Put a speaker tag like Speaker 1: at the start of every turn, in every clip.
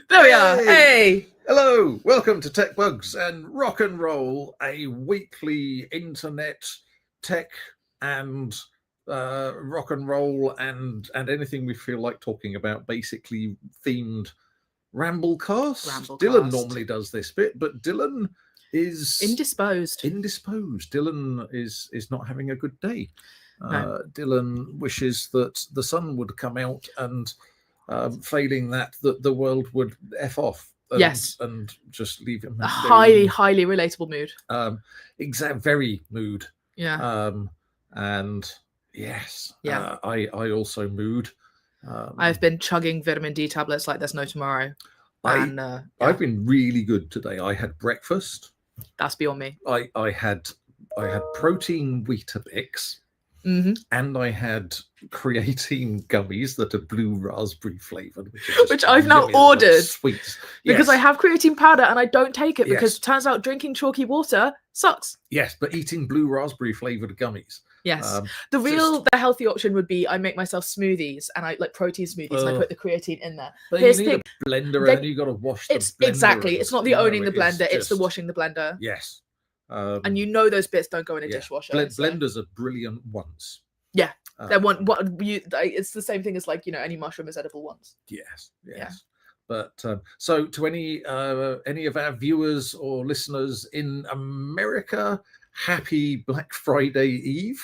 Speaker 1: There we are. Hey.
Speaker 2: Hello. Welcome to Tech Bugs and Rock and Roll, a weekly internet tech and rock and roll and anything we feel like talking about, basically themed Ramblecast. Dylan normally does this bit, but Dylan is
Speaker 1: indisposed.
Speaker 2: Dylan is not having a good day.
Speaker 1: No.
Speaker 2: Dylan wishes that the sun would come out and failing that the world would F off. And just leave him.
Speaker 1: A highly relatable mood.
Speaker 2: Very mood.
Speaker 1: Yeah.
Speaker 2: And yes.
Speaker 1: Yeah.
Speaker 2: I also mood.
Speaker 1: I've been chugging vitamin D tablets like there's no tomorrow.
Speaker 2: I've been really good today. I had breakfast.
Speaker 1: That's beyond me.
Speaker 2: I had protein Weetabix.
Speaker 1: Mm-hmm.
Speaker 2: And I had creatine gummies that are blue raspberry flavored,
Speaker 1: which I've now ordered.
Speaker 2: Sweets.
Speaker 1: Because I have creatine powder and I don't take it because it turns out drinking chalky water sucks.
Speaker 2: Yes, but eating blue raspberry flavored gummies.
Speaker 1: Yes. The healthy option would be I make myself smoothies and I like protein smoothies and I put the creatine in there.
Speaker 2: But you need a blender and you got to wash the blender.
Speaker 1: Exactly. It's not the owning the blender, it's the washing the blender.
Speaker 2: Yes.
Speaker 1: And you know those bits don't go in a dishwasher.
Speaker 2: Blenders are brilliant once.
Speaker 1: Yeah, they're it's the same thing as any mushroom is edible once.
Speaker 2: Yes. Yeah. But so to any of our viewers or listeners in America, happy Black Friday Eve.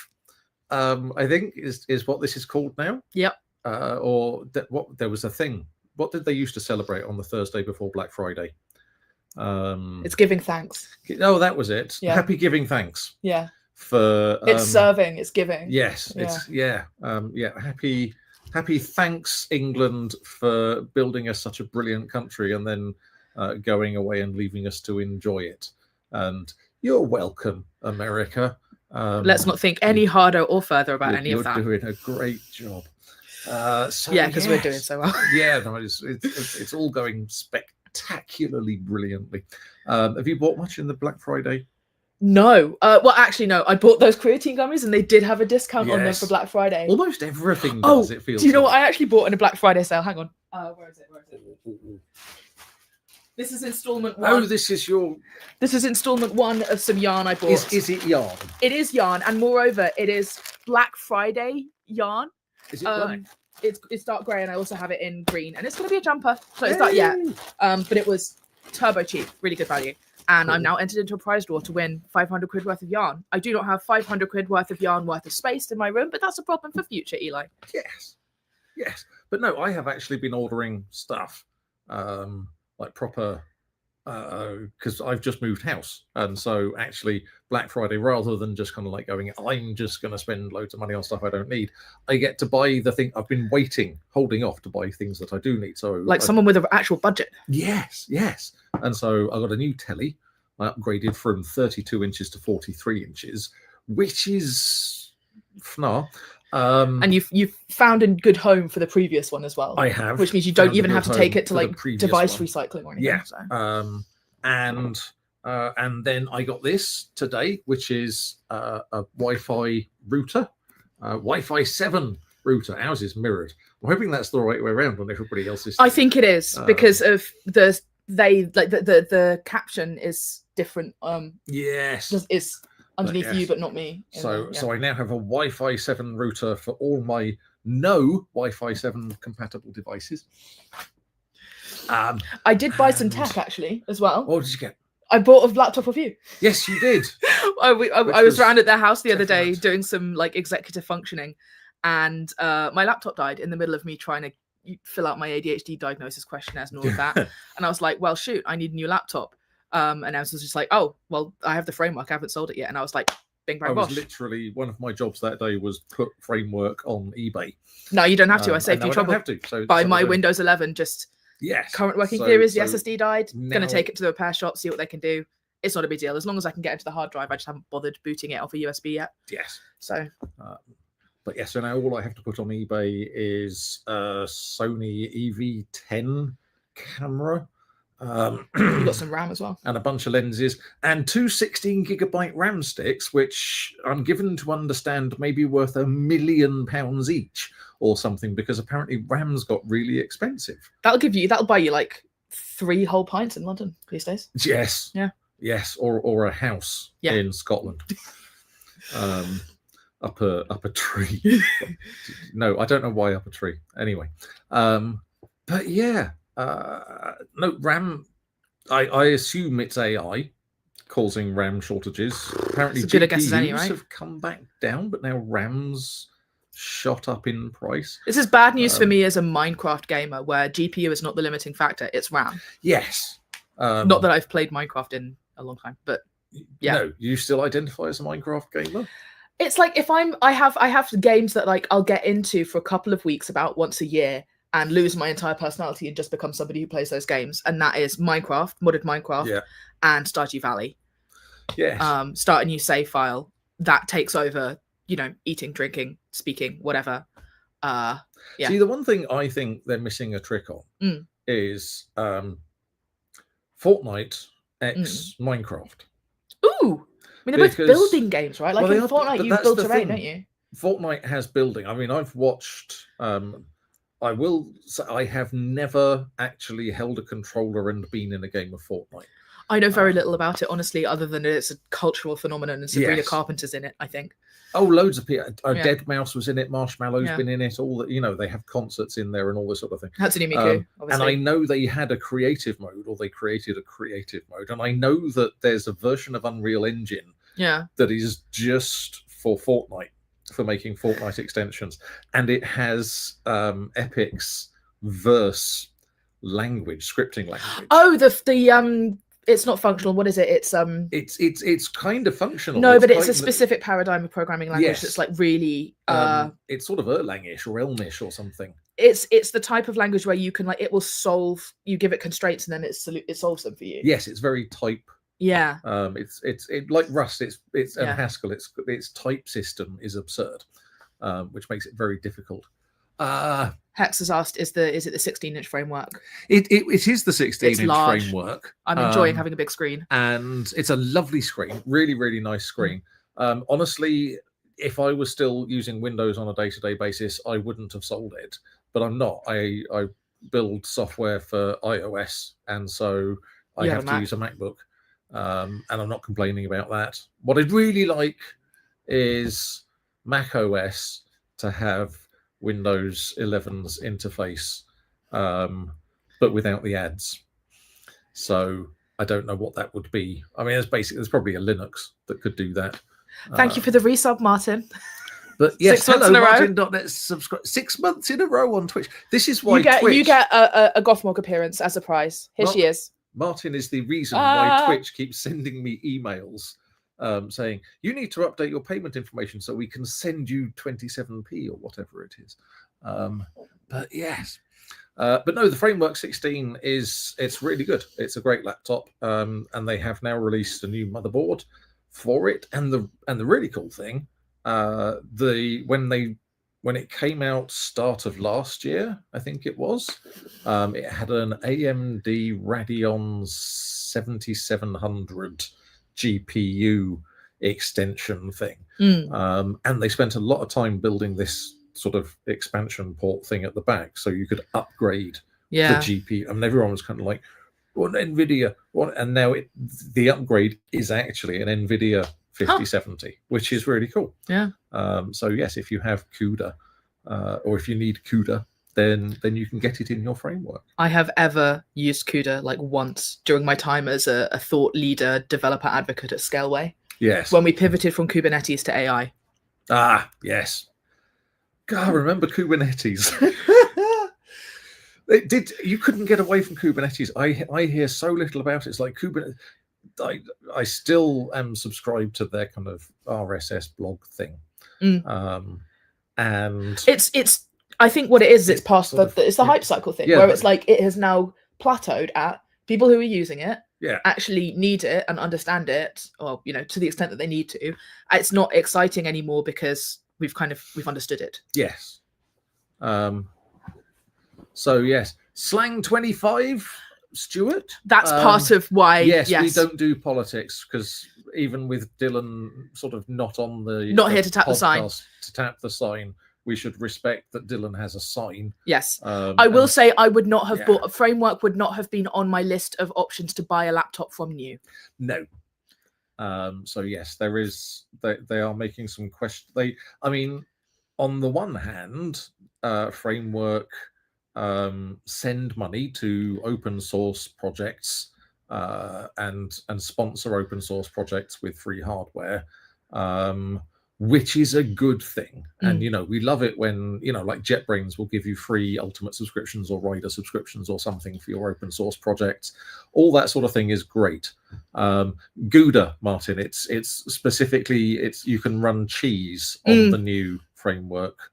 Speaker 2: I think is what this is called now.
Speaker 1: Yep.
Speaker 2: There was a thing. What did they used to celebrate on the Thursday before Black Friday?
Speaker 1: It's giving thanks.
Speaker 2: Oh, that was it.
Speaker 1: Yeah.
Speaker 2: Happy giving thanks.
Speaker 1: Yeah.
Speaker 2: For
Speaker 1: it's serving, it's giving.
Speaker 2: Yes, happy thanks England for building us such a brilliant country and then going away and leaving us to enjoy it. And you're welcome, America.
Speaker 1: Let's not think any harder or further about any of that.
Speaker 2: You're doing a great job.
Speaker 1: Because we're doing so well.
Speaker 2: Yeah, no, it's all going spectacularly brilliantly. Have you bought much in the Black Friday?
Speaker 1: No. Well, actually, no. I bought those creatine gummies and they did have a discount on them for Black Friday.
Speaker 2: Almost everything does, it feels.
Speaker 1: Do you know what I actually bought in a Black Friday sale? Hang on. Where is it? This is installment 1.
Speaker 2: Oh, this is installment 1 of some yarn I bought. Is it yarn?
Speaker 1: It is yarn, and moreover, it is Black Friday yarn.
Speaker 2: Is it black?
Speaker 1: It's dark grey, and I also have it in green, and it's going to be a jumper. So it's not yet. But it was turbo cheap, really good value. And I'm now entered into a prize draw to win 500 quid worth of yarn. I do not have 500 quid worth of yarn worth of space in my room, but that's a problem for future, Eli.
Speaker 2: Yes. But no, I have actually been ordering stuff, like proper, because I've just moved house. And so actually Black Friday, rather than just kind of like going, I'm just going to spend loads of money on stuff I don't need, I get to buy the thing I've been holding off to buy things that I do need. So
Speaker 1: someone with an actual budget.
Speaker 2: Yes. And so I got a new telly. I upgraded from 32 inches to 43 inches, which is FNAR.
Speaker 1: And you've found a good home for the previous one as well.
Speaker 2: I have.
Speaker 1: Which means you don't even have to take it to device recycling or anything.
Speaker 2: Yeah.
Speaker 1: So.
Speaker 2: And then I got this today, which is a Wi-Fi router, Wi-Fi 7 router. Ours is mirrored. I'm hoping that's the right way around on everybody else's.
Speaker 1: I think it is because of the caption is different.
Speaker 2: Yes.
Speaker 1: It's underneath you, but not me.
Speaker 2: So I now have a Wi-Fi 7 router for all my no Wi-Fi 7 compatible devices.
Speaker 1: I did buy some tech actually as well.
Speaker 2: What did you get?
Speaker 1: I bought a laptop of you.
Speaker 2: Yes, you did.
Speaker 1: I was round at their house the other day doing some executive functioning, and my laptop died in the middle of me trying to fill out my ADHD diagnosis questionnaires and all of that. And I was like, well, shoot, I need a new laptop. And Emmz was just like, oh, well, I have the framework. I haven't sold it yet. And I was like, bing, bang, bosh.
Speaker 2: Literally, one of my jobs that day was put framework on eBay.
Speaker 1: No, you don't have to. I saved you trouble.
Speaker 2: I don't have to. So
Speaker 1: buy my Windows 11, just current working theory is the SSD died. Going to take it to the repair shop, see what they can do. It's not a big deal. As long as I can get into the hard drive, I just haven't bothered booting it off a USB yet.
Speaker 2: Yes.
Speaker 1: So...
Speaker 2: But yes, so now all I have to put on eBay is a Sony EV10 camera,
Speaker 1: You got some RAM as well,
Speaker 2: and a bunch of lenses, and 2 16GB RAM sticks, which I'm given to understand may be worth £1 million each or something, because apparently RAM's got really expensive.
Speaker 1: That'll buy you like 3 whole pints in London these days.
Speaker 2: Yes.
Speaker 1: Yeah.
Speaker 2: Yes, or a house in Scotland. Up a tree. No, I don't know why up a tree. Anyway, but yeah, no RAM. I assume it's AI causing RAM shortages. Apparently,
Speaker 1: it's as good a guess as any,
Speaker 2: GPUs
Speaker 1: right?
Speaker 2: have come back down, but now RAM's shot up in price.
Speaker 1: This is bad news for me as a Minecraft gamer, where GPU is not the limiting factor; it's RAM.
Speaker 2: Yes.
Speaker 1: Not that I've played Minecraft in a long time, but yeah.
Speaker 2: No, you still identify as a Minecraft gamer?
Speaker 1: It's like if I have games that like I'll get into for a couple of weeks about once a year and lose my entire personality and just become somebody who plays those games, and that is Minecraft, modded Minecraft, and Stardew Valley.
Speaker 2: Yes.
Speaker 1: Start a new save file that takes over, eating, drinking, speaking, whatever. Yeah.
Speaker 2: See, the one thing I think they're missing a trick on is Fortnite x Minecraft.
Speaker 1: Ooh. I mean, they're both building games, right? Like in Fortnite, you build terrain, don't you?
Speaker 2: Fortnite has building. I mean, I've watched. I will say I have never actually held a controller and been in a game of Fortnite.
Speaker 1: I know very little about it, honestly, other than it's a cultural phenomenon, and Sabrina Carpenter's in it, I think.
Speaker 2: Oh, loads of people. Deadmau5 was in it. Marshmallow's been in it. All that, they have concerts in there and all this sort of thing.
Speaker 1: Hatsune Miku, obviously.
Speaker 2: And I know they had a creative mode, or they created a creative mode. And I know that there's a version of Unreal Engine that is just for Fortnite, for making Fortnite extensions. And it has Epic's verse language, scripting language.
Speaker 1: Oh, the it's not functional. What is it? It's
Speaker 2: kind of functional.
Speaker 1: No, but it's a specific paradigm of programming language that's like really
Speaker 2: it's sort of Erlangish or Elmish or something.
Speaker 1: It's the type of language where you can it will solve, you give it constraints and then it solves them for you.
Speaker 2: Yes, it's very type.
Speaker 1: Yeah.
Speaker 2: It's like Rust. It's and Haskell. Its type system is absurd, which makes it very difficult.
Speaker 1: Hex has asked, is it the 16-inch framework?
Speaker 2: It is the 16-inch framework.
Speaker 1: I'm enjoying having a big screen,
Speaker 2: and it's a lovely screen, really, really nice screen. Honestly, if I was still using Windows on a day-to-day basis, I wouldn't have sold it, but I'm not. I build software for iOS, and so I have to use a MacBook, and I'm not complaining about that. What I'd really like is Mac OS to have Windows 11's interface, but without the ads. So I don't know what that would be. I mean, there's probably a Linux that could do that.
Speaker 1: Thank you for the resub, Martin.
Speaker 2: But yes,
Speaker 1: 6 months in a row.
Speaker 2: Martin.net subscribe 6 months in a row on Twitch. This is why
Speaker 1: you get a Gothmog appearance as a prize. Here she is.
Speaker 2: Martin is the reason why Twitch keeps sending me emails saying you need to update your payment information so we can send you 27p or whatever it is. But yes, but no, the Framework 16 it's really good. It's a great laptop, and they have now released a new motherboard for it. And the really cool thing, when it came out start of last year, I think it was, it had an AMD Radeon 7700 GPU extension thing, and they spent a lot of time building this sort of expansion port thing at the back, so you could upgrade the GPU. I mean, everyone was kind of like, "What NVIDIA?" And now the upgrade is actually an NVIDIA 5070, which is really cool.
Speaker 1: Yeah.
Speaker 2: So yes, if you have CUDA, or if you need CUDA, then you can get it in your framework.
Speaker 1: I have ever used CUDA like once during my time as a thought leader, developer advocate at Scaleway.
Speaker 2: Yes.
Speaker 1: When we pivoted from Kubernetes to AI.
Speaker 2: Ah, yes. God, I remember Kubernetes. You couldn't get away from Kubernetes. I hear so little about it. It's like Kubernetes. I still am subscribed to their kind of RSS blog thing. And
Speaker 1: it's I think what it is, it's past it's the hype cycle thing, where it's like it has now plateaued at people who are using it actually need it and understand it, or to the extent that they need to. It's not exciting anymore because we've understood it.
Speaker 2: Yes. So yes, Slang 25 Stuart.
Speaker 1: That's part of why.
Speaker 2: Yes, we don't do politics because even with Dylan sort of not
Speaker 1: here to tap the sign,
Speaker 2: we should respect that Dylan has a sign.
Speaker 1: Yes, I will say I would not have bought. Framework would not have been on my list of options to buy a laptop from new.
Speaker 2: No. So yes, there is. They are making some questions. I mean, on the one hand, Framework send money to open source projects and sponsor open source projects with free hardware, which is a good thing. And we love it when like JetBrains will give you free Ultimate subscriptions or Rider subscriptions or something for your open source projects. All that sort of thing is great. Gouda, Martin, it's specifically you can run cheese on the new Framework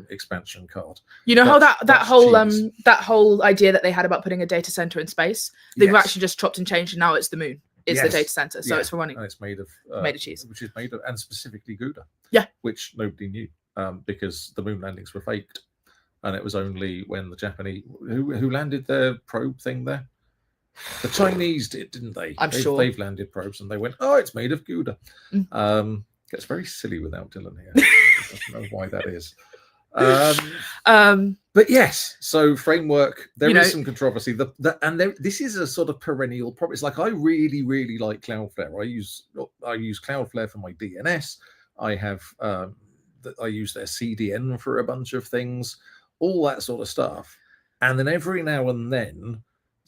Speaker 2: expansion card.
Speaker 1: You know how that whole idea that they had about putting a data center in space, they've actually just chopped and changed, and now it's the moon. It's the data center, so it's for running.
Speaker 2: And it's made of
Speaker 1: cheese,
Speaker 2: which is made of, and specifically Gouda.
Speaker 1: Yeah,
Speaker 2: which nobody knew because the moon landings were faked, and it was only when the Japanese who landed their probe thing there. The Chinese did, didn't they?
Speaker 1: I'm sure
Speaker 2: they've landed probes, and they went, "Oh, it's made of Gouda." Gets very silly without Dylan here. I don't know why that is. But yes, so Framework, there is some controversy. This is a sort of perennial problem. It's like I really, really like Cloudflare. I use Cloudflare for my DNS. I use their CDN for a bunch of things, all that sort of stuff. And then every now and then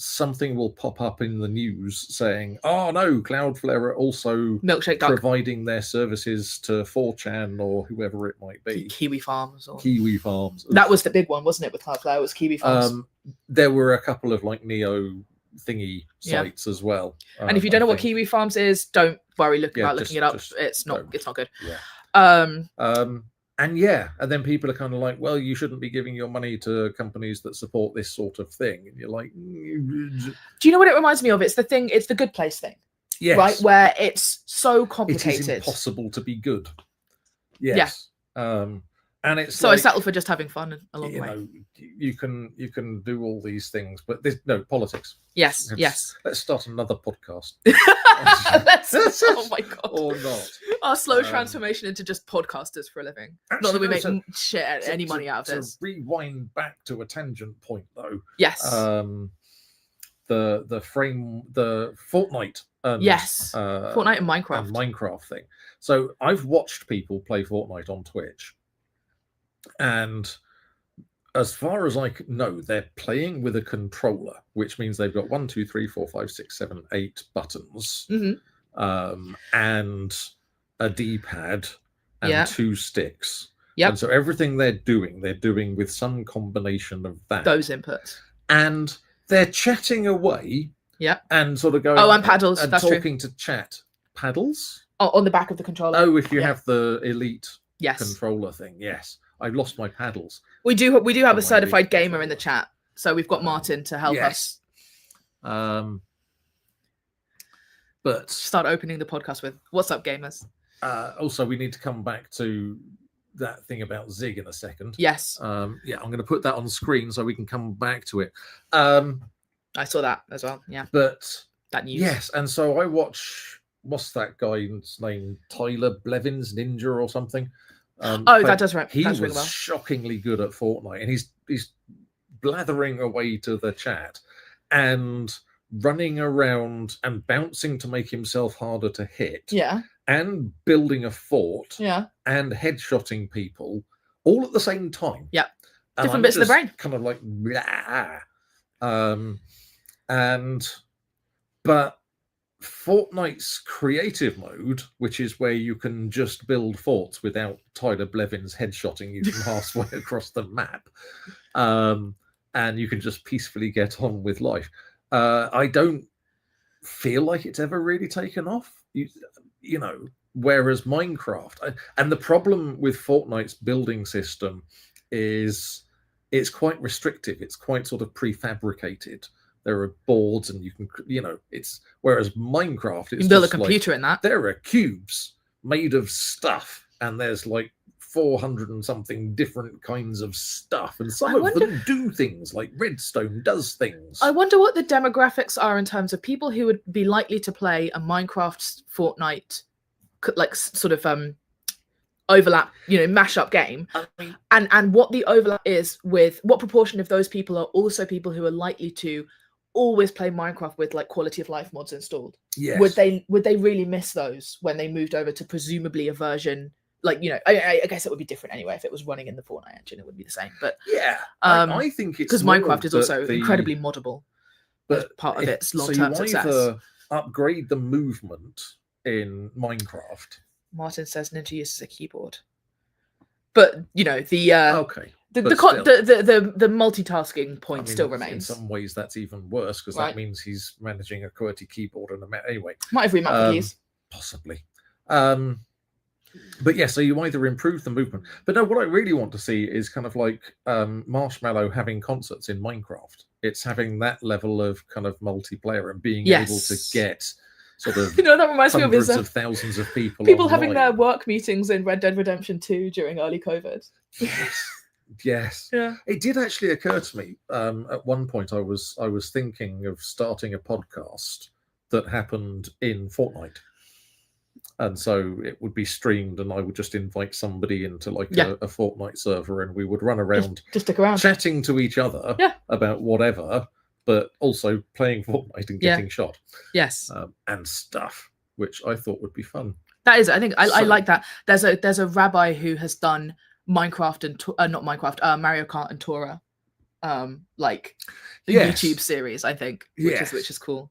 Speaker 2: something will pop up in the news saying, "Oh no, Cloudflare are also providing their services to 4chan or whoever it might be."
Speaker 1: Kiwi Farms.
Speaker 2: That
Speaker 1: was the big one, wasn't it, with Cloudflare? It was Kiwi Farms.
Speaker 2: There were a couple of like Neo thingy sites as well.
Speaker 1: And if you don't know what Kiwi Farms is, don't worry looking it up. It's not good.
Speaker 2: And then people are kind of like, well, you shouldn't be giving your money to companies that support this sort of thing. And you're like,
Speaker 1: do you know what it reminds me of? It's the Good Place thing.
Speaker 2: Yes.
Speaker 1: Right? Where it's so complicated.
Speaker 2: It is impossible to be good. Yes. Yeah. And it's
Speaker 1: so I settled for just having fun along the way.
Speaker 2: You can do all these things, but there's no politics.
Speaker 1: Yes.
Speaker 2: Let's start another podcast.
Speaker 1: Oh my god.
Speaker 2: Or not.
Speaker 1: Our slow transformation into just podcasters for a living. Not that we make any money out of this.
Speaker 2: To rewind back to a tangent point though.
Speaker 1: Yes.
Speaker 2: The Fortnite.
Speaker 1: Fortnite and Minecraft.
Speaker 2: Minecraft thing. So I've watched people play Fortnite on Twitch. And as far as I know, they're playing with a controller, which means they've got 1, 2, 3, 4, 5, 6, 7, 8 buttons, and a D-pad and 2 sticks.
Speaker 1: Yep.
Speaker 2: And so everything they're doing with some combination of that.
Speaker 1: Those inputs.
Speaker 2: And they're chatting away.
Speaker 1: Yeah.
Speaker 2: And sort of going.
Speaker 1: Oh, and paddles.
Speaker 2: And
Speaker 1: that's
Speaker 2: talking
Speaker 1: true.
Speaker 2: To chat. Paddles?
Speaker 1: Oh, on the back of the controller.
Speaker 2: Oh, if you have the Elite.
Speaker 1: Yes.
Speaker 2: Controller thing. Yes, I've lost my paddles.
Speaker 1: We do have a certified gamer in the chat, so we've got Martin to help us.
Speaker 2: But
Speaker 1: start opening the podcast with "What's up, gamers?"
Speaker 2: Also, we need to come back to that thing about Zig in a second.
Speaker 1: Yes.
Speaker 2: I'm going to put that on screen so we can come back to it.
Speaker 1: I saw that as well. Yeah.
Speaker 2: But
Speaker 1: that news.
Speaker 2: Yes, and so I watch. What's that guy's name? Tyler Blevins Ninja or something.
Speaker 1: That does right.
Speaker 2: He was shockingly good at Fortnite, and he's blathering away to the chat and running around and bouncing to make himself harder to hit.
Speaker 1: Yeah.
Speaker 2: And building a fort.
Speaker 1: Yeah.
Speaker 2: And headshotting people all at the same time.
Speaker 1: Yeah. Different bits of the brain.
Speaker 2: Kind of like but Fortnite's creative mode, which is where you can just build forts without Tyler Blevins headshotting you from halfway across the map, and you can just peacefully get on with life. I don't feel like it's ever really taken off, you know, whereas Minecraft, and the problem with Fortnite's building system is it's quite restrictive. It's quite sort of prefabricated. There are boards, and you can, it's whereas Minecraft, it's
Speaker 1: you can build a computer in that.
Speaker 2: There are cubes made of stuff, and there's like 400 and something different kinds of stuff, and some of them do things like Redstone does things.
Speaker 1: I wonder what the demographics are in terms of people who would be likely to play a Minecraft Fortnite like sort of overlap, mashup game, and what the overlap is with what proportion of those people are also people who are likely to always play Minecraft with like quality of life mods installed.
Speaker 2: Yes.
Speaker 1: Would they really miss those when they moved over to presumably a version like, I guess it would be different anyway. If it was running in the Fortnite engine, it would be the same. But
Speaker 2: yeah, I think it's
Speaker 1: because Minecraft is also incredibly moddable. But part of its long-term success.
Speaker 2: Either upgrade the movement in Minecraft.
Speaker 1: Martin says Ninja uses a keyboard, but
Speaker 2: okay.
Speaker 1: The multitasking point still remains.
Speaker 2: In some ways, that's even worse because that means he's managing a QWERTY keyboard and anyway.
Speaker 1: Might have remapped the keys.
Speaker 2: Possibly. But yeah, so you either improve the movement. But no, what I really want to see is kind of like Marshmallow having concerts in Minecraft. It's having that level of kind of multiplayer and being able to get sort of
Speaker 1: that reminds me
Speaker 2: hundreds of thousands of people
Speaker 1: online.
Speaker 2: Having
Speaker 1: their work meetings in Red Dead Redemption 2 during early COVID.
Speaker 2: Yes.
Speaker 1: Yeah.
Speaker 2: It did actually occur to me at one point. I was thinking of starting a podcast that happened in Fortnite. And so it would be streamed, and I would just invite somebody into like a Fortnite server, and we would run around,
Speaker 1: just stick around,
Speaker 2: chatting to each other about whatever, but also playing Fortnite and getting shot.
Speaker 1: Yes,
Speaker 2: and stuff, which I thought would be fun.
Speaker 1: That is, I think, I like that. There's a rabbi who has done Minecraft and not Minecraft, Mario Kart and Torah, like the YouTube series, I think, which is cool.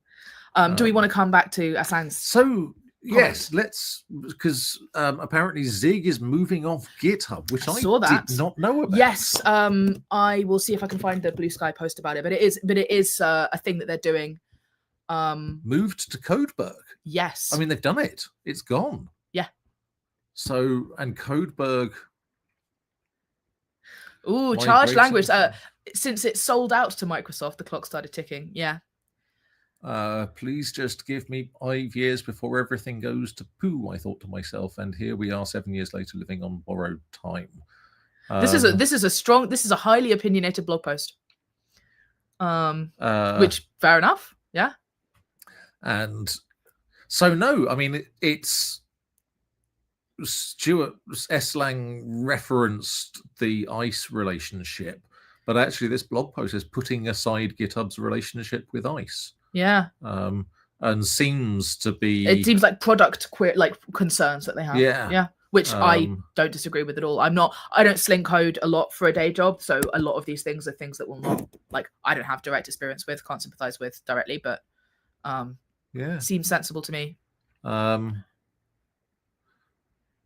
Speaker 1: Do we want to come back to Asan's?
Speaker 2: So. Yes, let's, because apparently Zig is moving off GitHub, which I did not know about.
Speaker 1: Yes, I will see if I can find the Blue Sky post about it, but it is a thing that they're doing.
Speaker 2: Moved to Codeberg.
Speaker 1: Yes,
Speaker 2: I mean they've done it. It's gone.
Speaker 1: Yeah.
Speaker 2: So and Codeberg.
Speaker 1: Ooh, charged language. Since it sold out to Microsoft, the clock started ticking. Yeah.
Speaker 2: Please just give me 5 years before everything goes to poo, I thought to myself, and here we are 7 years later living on borrowed time.
Speaker 1: This is a highly opinionated blog post. Which fair enough, yeah.
Speaker 2: And so no, I mean it's Stuart Eslang referenced the ICE relationship, but actually this blog post is putting aside GitHub's relationship with ICE.
Speaker 1: Yeah.
Speaker 2: And seems to be.
Speaker 1: It seems like product concerns that they have. Yeah. Which I don't disagree with at all. I don't sling code a lot for a day job, so a lot of these things are things that will not I don't have direct experience with, can't sympathize with directly, but seems sensible to me.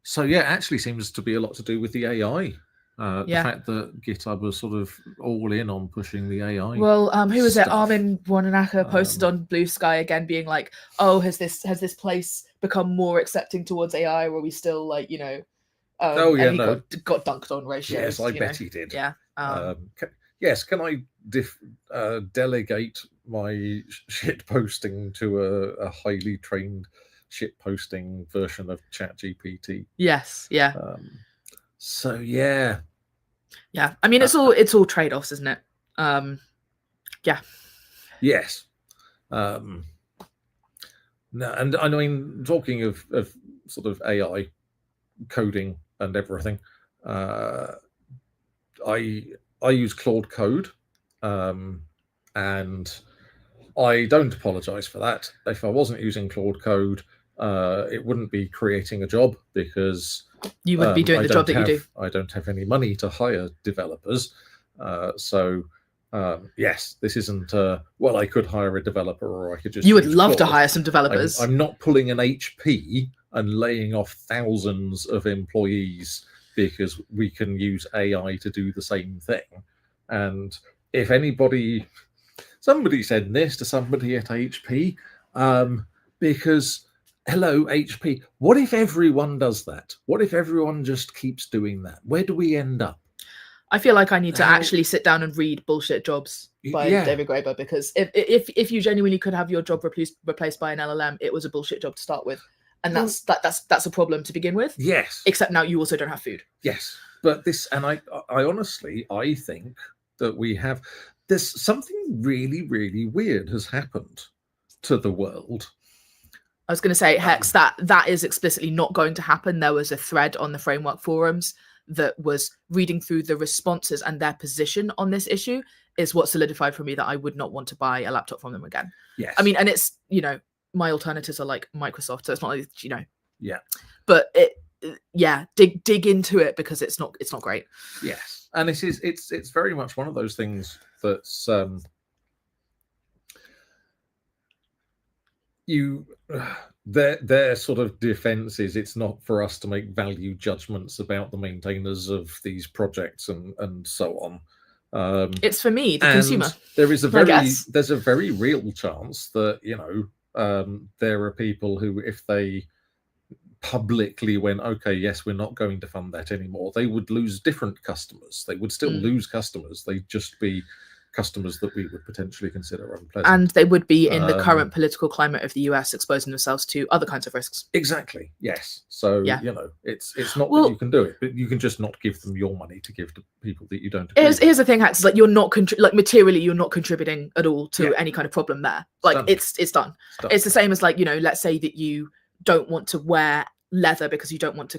Speaker 2: So yeah, it actually seems to be a lot to do with the AI. The fact that GitHub was sort of all in on pushing the AI.
Speaker 1: Well, who was it? Armin Warnanaka posted on Blue Sky again, being like, "Oh, has this place become more accepting towards AI, or are we still got dunked on ratios."
Speaker 2: Yes, I bet he did.
Speaker 1: Yeah.
Speaker 2: Can I delegate my shit posting to a highly trained shit posting version of ChatGPT?
Speaker 1: Yes. Yeah.
Speaker 2: So yeah.
Speaker 1: I mean, it's all trade-offs, isn't it? Yeah.
Speaker 2: Yes. No, and I mean, talking of sort of AI coding and everything, I use Claude Code, and I don't apologize for that. If I wasn't using Claude Code, it wouldn't be creating a job because
Speaker 1: you wouldn't be doing the job that you do.
Speaker 2: I don't have any money to hire developers. Yes, this isn't, I could hire a developer, or I could just...
Speaker 1: You would love to hire some developers.
Speaker 2: I'm not pulling an HP and laying off thousands of employees because we can use AI to do the same thing. And if somebody said this to somebody at HP, because... Hello, HP. What if everyone does that? What if everyone just keeps doing that? Where do we end up?
Speaker 1: I feel like I need to actually sit down and read Bullshit Jobs by David Graeber, because if you genuinely could have your job replaced by an LLM, it was a bullshit job to start with. and that's a problem to begin with.
Speaker 2: Yes.
Speaker 1: Except now you also don't have food.
Speaker 2: Yes, but this, and I honestly, I think that there's something really, really weird has happened to the world.
Speaker 1: I was going to say, Hex, that is explicitly not going to happen. There was a thread on the Framework forums that was reading through the responses, and their position on this issue is what solidified for me that I would not want to buy a laptop from them again.
Speaker 2: Yes.
Speaker 1: I mean, and it's, my alternatives are like Microsoft, so it's not like,
Speaker 2: Yeah.
Speaker 1: But dig into it, because it's not great.
Speaker 2: Yes. And it's very much one of those things that's their sort of defense is it's not for us to make value judgments about the maintainers of these projects and so on.
Speaker 1: It's for me, the consumer.
Speaker 2: There's a very real chance that there are people who, if they publicly went, okay, yes, we're not going to fund that anymore, they would lose different customers. They would still lose customers. They'd just be customers that we would potentially consider unpleasant.
Speaker 1: And they would be in the current political climate of the US, exposing themselves to other kinds of risks.
Speaker 2: Exactly. Yes. So, it's not that you can do it, but you can just not give them your money to give to people that you don't agree with.
Speaker 1: Here's the thing, Hax, like, you're not materially, you're not contributing at all to any kind of problem there. Like, it's done. It's the same as, like, let's say that you don't want to wear leather because you don't want to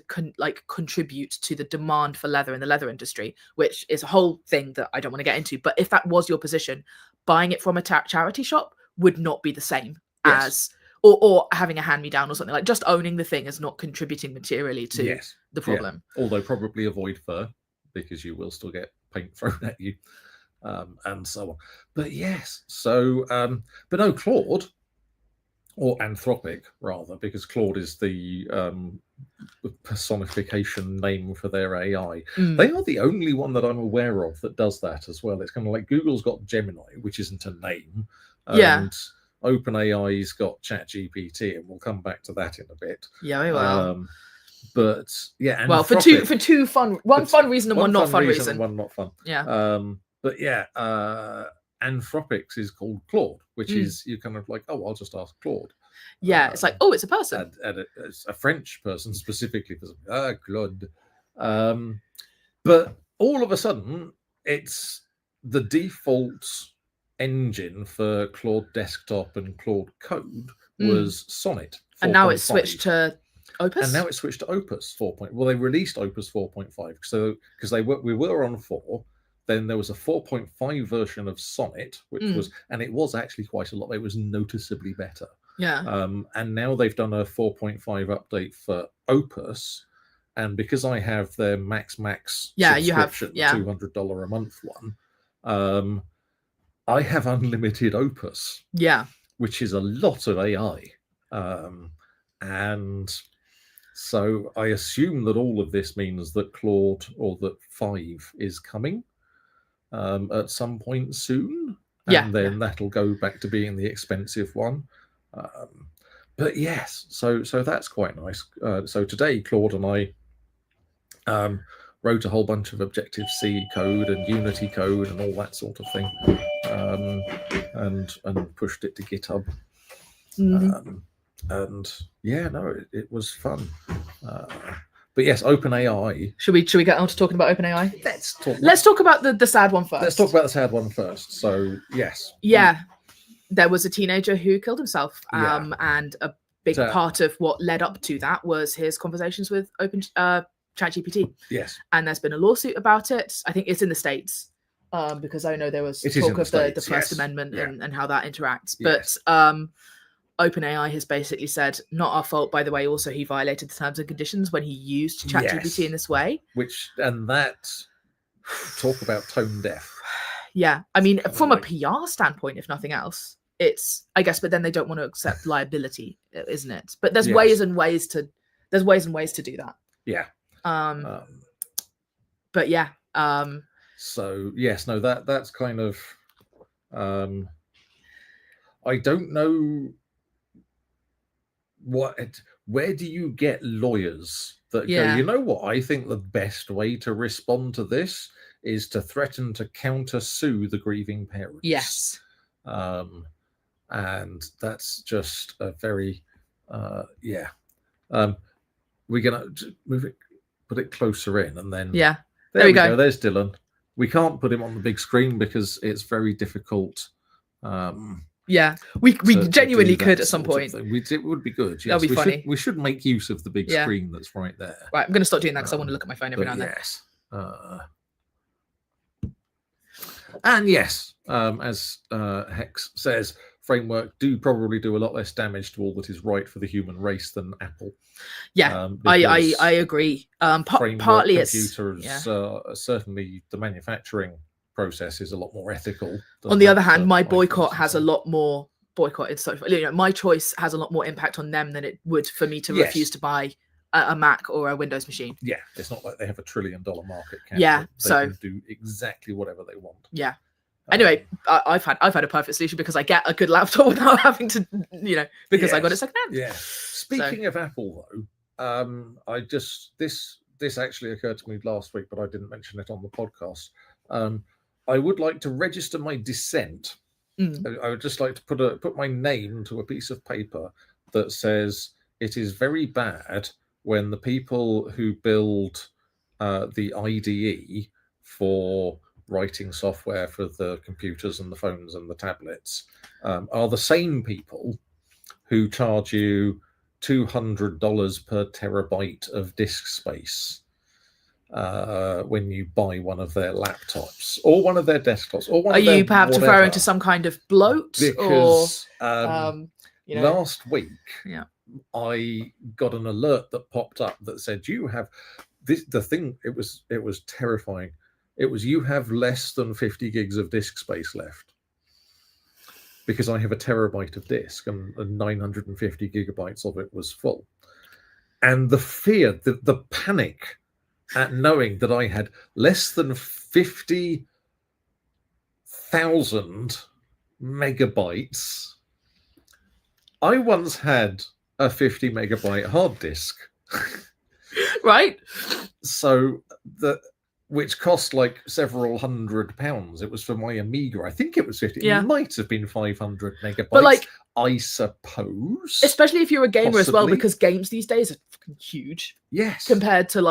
Speaker 1: contribute to the demand for leather in the leather industry, which is a whole thing that I don't want to get into. But if that was your position, buying it from a charity shop would not be the same as or having a hand-me-down or something. Like, just owning the thing is not contributing materially to the problem.
Speaker 2: Although probably avoid fur, because you will still get paint thrown at you, and so on. But yes, so but no, Claude, or Anthropic rather, because Claude is the personification name for their AI. They are the only one that I'm aware of that does that as well. It's kind of like Google's got Gemini, which isn't a name, and OpenAI's got ChatGPT, and we'll come back to that in a bit.
Speaker 1: Yeah, we will.
Speaker 2: But yeah,
Speaker 1: well, for two fun, one fun reason and one not fun reason,
Speaker 2: and one not fun.
Speaker 1: Yeah.
Speaker 2: But yeah, Anthropic's is called Claude, which is, you kind of like, oh, I'll just ask Claude.
Speaker 1: Yeah, it's like, oh, it's a person.
Speaker 2: And it's a French person specifically for Claude. But all of a sudden, it's the default engine for Claude Desktop and Claude Code was Sonnet 4.5.
Speaker 1: And now it's switched to Opus?
Speaker 2: And now it's switched to Opus 4. Well, they released Opus 4.5. So, because we were on 4. Then there was a 4.5 version of Sonnet, which was, and it was actually quite a lot. It was noticeably better.
Speaker 1: Yeah.
Speaker 2: And now they've done a 4.5 update for Opus. And because I have their Max subscription, the $200 a month one, I have unlimited Opus.
Speaker 1: Yeah.
Speaker 2: Which is a lot of AI. And so I assume that all of this means that Claude, or that 5 is coming at some point soon, and then that'll go back to being the expensive one. But yes, so that's quite nice. So today, Claude and I wrote a whole bunch of Objective-C code and Unity code and all that sort of thing, and pushed it to GitHub. And yeah, no, it was fun. But yes, OpenAI.
Speaker 1: Should we get on to talking about OpenAI?
Speaker 2: Let's
Speaker 1: talk about the sad one first.
Speaker 2: Let's talk about the sad one first. So yes.
Speaker 1: Yeah. There was a teenager who killed himself. And a big part of what led up to that was his conversations with ChatGPT.
Speaker 2: Yes.
Speaker 1: And there's been a lawsuit about it. I think it's in the States. Because I know there was talk of the First Amendment and how that interacts. Yes. But OpenAI has basically said, not our fault, by the way. Also, he violated the terms and conditions when he used ChatGPT in this way.
Speaker 2: Talk about tone deaf.
Speaker 1: Yeah. I mean, from a PR standpoint, if nothing else, it's, I guess, but then they don't want to accept liability, isn't it? But there's ways and ways to do that.
Speaker 2: Yeah.
Speaker 1: But yeah.
Speaker 2: So yes, no, that's kind of, I don't know where do you get lawyers that go, you know what, I think the best way to respond to this is to threaten to counter-sue the grieving parents.
Speaker 1: Yes.
Speaker 2: And that's just a very, We're gonna move it, put it closer in, and then
Speaker 1: Yeah,
Speaker 2: there we go. There's Dylan. We can't put him on the big screen because it's very difficult.
Speaker 1: Yeah, we genuinely could at some point.
Speaker 2: It would be good. Yes,
Speaker 1: that'd be funny.
Speaker 2: We should make use of the big screen that's right there.
Speaker 1: Right, I'm going to stop doing that because I want to look at my phone every now and then.
Speaker 2: Yes. And yes, as Hex says, framework probably do a lot less damage to all that is right for the human race than Apple.
Speaker 1: Yeah, I agree. Partly
Speaker 2: computers, certainly the manufacturing process is a lot more ethical.
Speaker 1: On the other hand, my boycott has a lot more my choice has a lot more impact on them than it would for me to refuse to buy a Mac or a Windows machine.
Speaker 2: Yeah, it's not like they have $1 trillion market cap.
Speaker 1: Yeah,
Speaker 2: they can do exactly whatever they want.
Speaker 1: Yeah. Anyway, I've had a perfect solution because I get a good laptop without having to, because I got it secondhand.
Speaker 2: Yeah. Speaking of Apple, though, this actually occurred to me last week, but I didn't mention it on the podcast. I would like to register my dissent. I would just like to put my name to a piece of paper that says it is very bad when the people who build the IDE for writing software for the computers and the phones and the tablets are the same people who charge you $200 per terabyte of disk space when you buy one of their laptops or one of their desktops or one
Speaker 1: Are
Speaker 2: of their
Speaker 1: you perhaps referring to some kind of bloat?
Speaker 2: Because last week I got an alert that popped up that said you have this. The thing it was terrifying. It was you have less than 50 gigs of disk space left because I have a terabyte of disk and 950 gigabytes of it was full. And the fear, the panic at knowing that I had less than 50,000 megabytes. I once had a 50 megabyte hard disk.
Speaker 1: Right.
Speaker 2: So which cost like several £100. It was for my Amiga. I think it was 50. Yeah. It might have been 500 megabytes. But I suppose.
Speaker 1: Especially if you're a gamer as well, because games these days are fucking huge.
Speaker 2: Yes.
Speaker 1: Compared to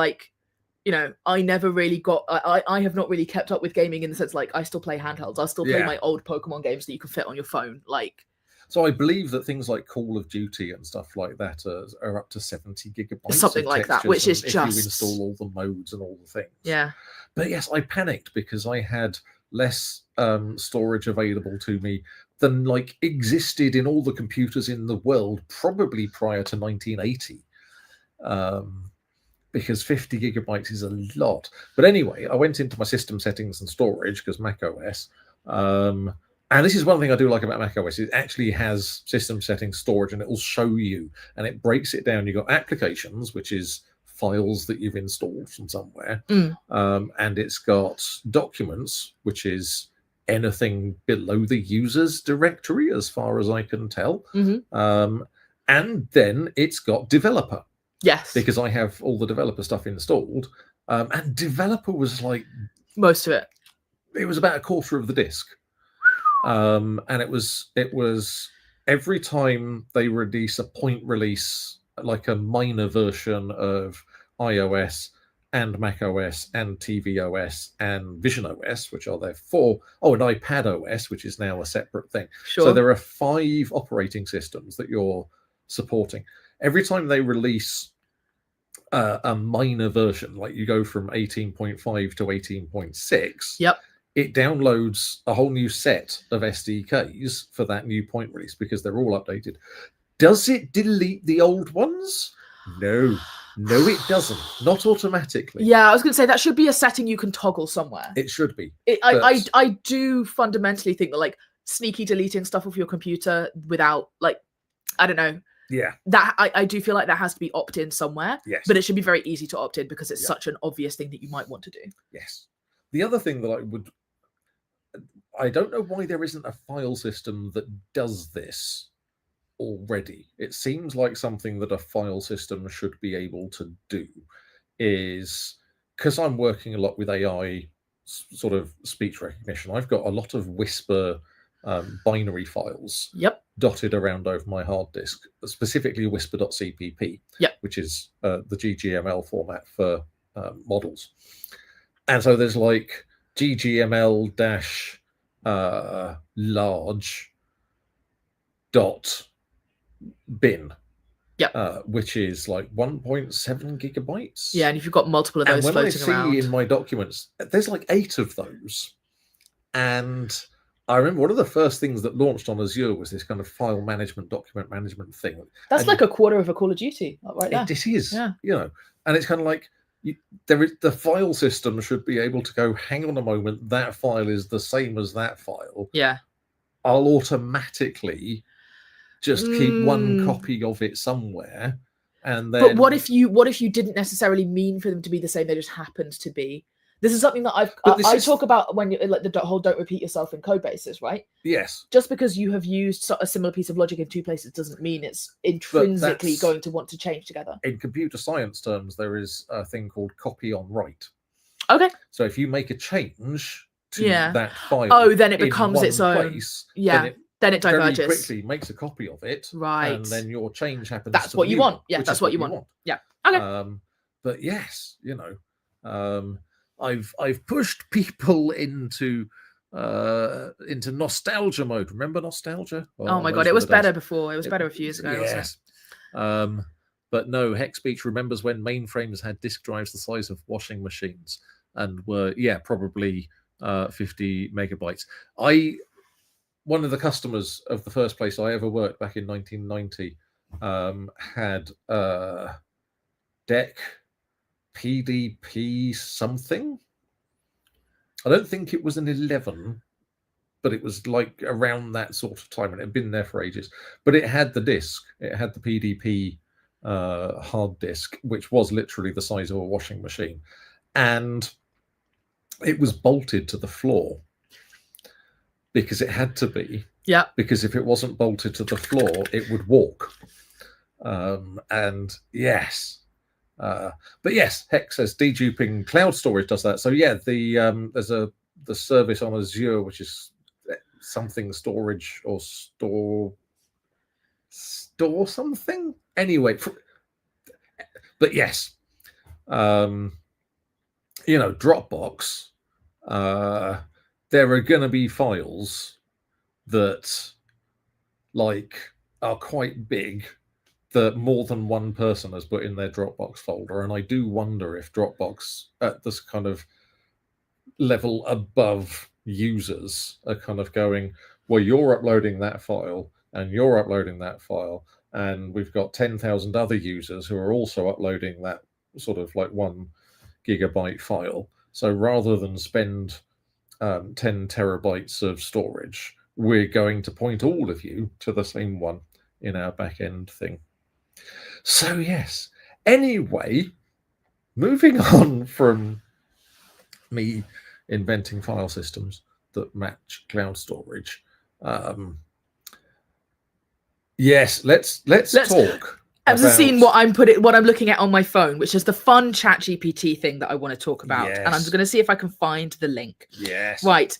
Speaker 1: I never really got. I have not really kept up with gaming in the sense I still play handhelds. I still play my old Pokemon games that you can fit on your phone.
Speaker 2: So I believe that things like Call of Duty and stuff like that are up to 70 gigabytes.
Speaker 1: Something like that, which is just...
Speaker 2: if you install all the modes and all the things.
Speaker 1: Yeah.
Speaker 2: But yes, I panicked because I had less storage available to me than existed in all the computers in the world, probably prior to 1980. Because 50 gigabytes is a lot. But anyway, I went into my system settings and storage because Mac OS. And this is one thing I do like about macOS. It actually has system settings, storage, and it will show you. And it breaks it down. You've got applications, which is files that you've installed from somewhere. And it's got documents, which is anything below the user's directory, as far as I can tell. And then it's got developer.
Speaker 1: Yes.
Speaker 2: Because I have all the developer stuff installed. And developer was
Speaker 1: most of it.
Speaker 2: It was about a quarter of the disk. And it was every time they release a point release, like a minor version of iOS and macOS and tvOS and visionOS, which are there and iPad OS, which is now a separate thing.
Speaker 1: Sure.
Speaker 2: So there are 5 operating systems that you're supporting. Every time they release a minor version, like you go from 18.5 to 18.6.
Speaker 1: Yep.
Speaker 2: It downloads a whole new set of SDKs for that new point release because they're all updated. Does it delete the old ones? No, it doesn't. Not automatically.
Speaker 1: Yeah, I was going to say that should be a setting you can toggle somewhere.
Speaker 2: It should be.
Speaker 1: I do fundamentally think that sneaky deleting stuff off your computer without I don't know.
Speaker 2: Yeah.
Speaker 1: That I do feel like that has to be opt-in somewhere.
Speaker 2: Yes.
Speaker 1: But it should be very easy to opt in because it's such an obvious thing that you might want to do.
Speaker 2: Yes. The other thing that I don't know why there isn't a file system that does this already. It seems like something that a file system should be able to do is, because I'm working a lot with AI sort of speech recognition, I've got a lot of Whisper binary files.
Speaker 1: Yep.
Speaker 2: dotted around over my hard disk, specifically whisper.cpp, which is the GGML format for models. And so there's like GGML dash large dot bin, which is like 1.7 gigabytes.
Speaker 1: Yeah, and if you've got multiple of those floating around.
Speaker 2: When I see in my documents, there's like 8 of those. And I remember one of the first things that launched on Azure was this kind of file management, document management thing.
Speaker 1: That's like a quarter of a Call of Duty, right there.
Speaker 2: It is, and it's kind of like the file system should be able to go, hang on a moment, that file is the same as that file.
Speaker 1: Yeah.
Speaker 2: I'll automatically just keep one copy of it somewhere, and then.
Speaker 1: But what if you didn't necessarily mean for them to be the same? They just happened to be. This is something that I talk about when you like the whole "don't repeat yourself" in code bases, right?
Speaker 2: Yes.
Speaker 1: Just because you have used a similar piece of logic in 2 places doesn't mean it's intrinsically going to want to change together.
Speaker 2: In computer science terms, there is a thing called copy on write.
Speaker 1: Okay.
Speaker 2: So if you make a change to that file,
Speaker 1: then it becomes its own place. Yeah. Then it diverges.
Speaker 2: Very quickly makes a copy of it.
Speaker 1: Right.
Speaker 2: And then your change happens.
Speaker 1: That's what you want. Yeah, that's what you want. Yeah. Okay.
Speaker 2: But yes, I've pushed people into nostalgia mode. Remember nostalgia?
Speaker 1: Oh my god, it was better before. It was better a few years ago.
Speaker 2: Yes. But no, Hexbeach remembers when mainframes had disk drives the size of washing machines and were probably 50 megabytes. One of the customers of the first place I ever worked back in 1990 had DEC PDP something. I don't think it was an 11, but it was like around that sort of time, and it had been there for ages. But it had the disk. It had the PDP hard disk, which was literally the size of a washing machine, and it was bolted to the floor because it had to be.
Speaker 1: Yeah.
Speaker 2: Because if it wasn't bolted to the floor, it would walk. And yes. But yes, Hex says deduping cloud storage does that. So yeah, there's the service on Azure which is something storage or store something. Anyway, but yes, Dropbox. There are going to be files that are quite big that more than one person has put in their Dropbox folder. And I do wonder if Dropbox at this kind of level above users are kind of going, well, you're uploading that file and you're uploading that file. And we've got 10,000 other users who are also uploading that sort of like 1 gigabyte file. So rather than spend 10 terabytes of storage, we're going to point all of you to the same one in our back end thing. So yes, anyway, moving on from me inventing file systems that match cloud storage. Yes, let's talk.
Speaker 1: I've seen what I'm looking at on my phone, which is the fun ChatGPT thing that I want to talk about. Yes. And I'm just going to see if I can find the link.
Speaker 2: Yes.
Speaker 1: Right.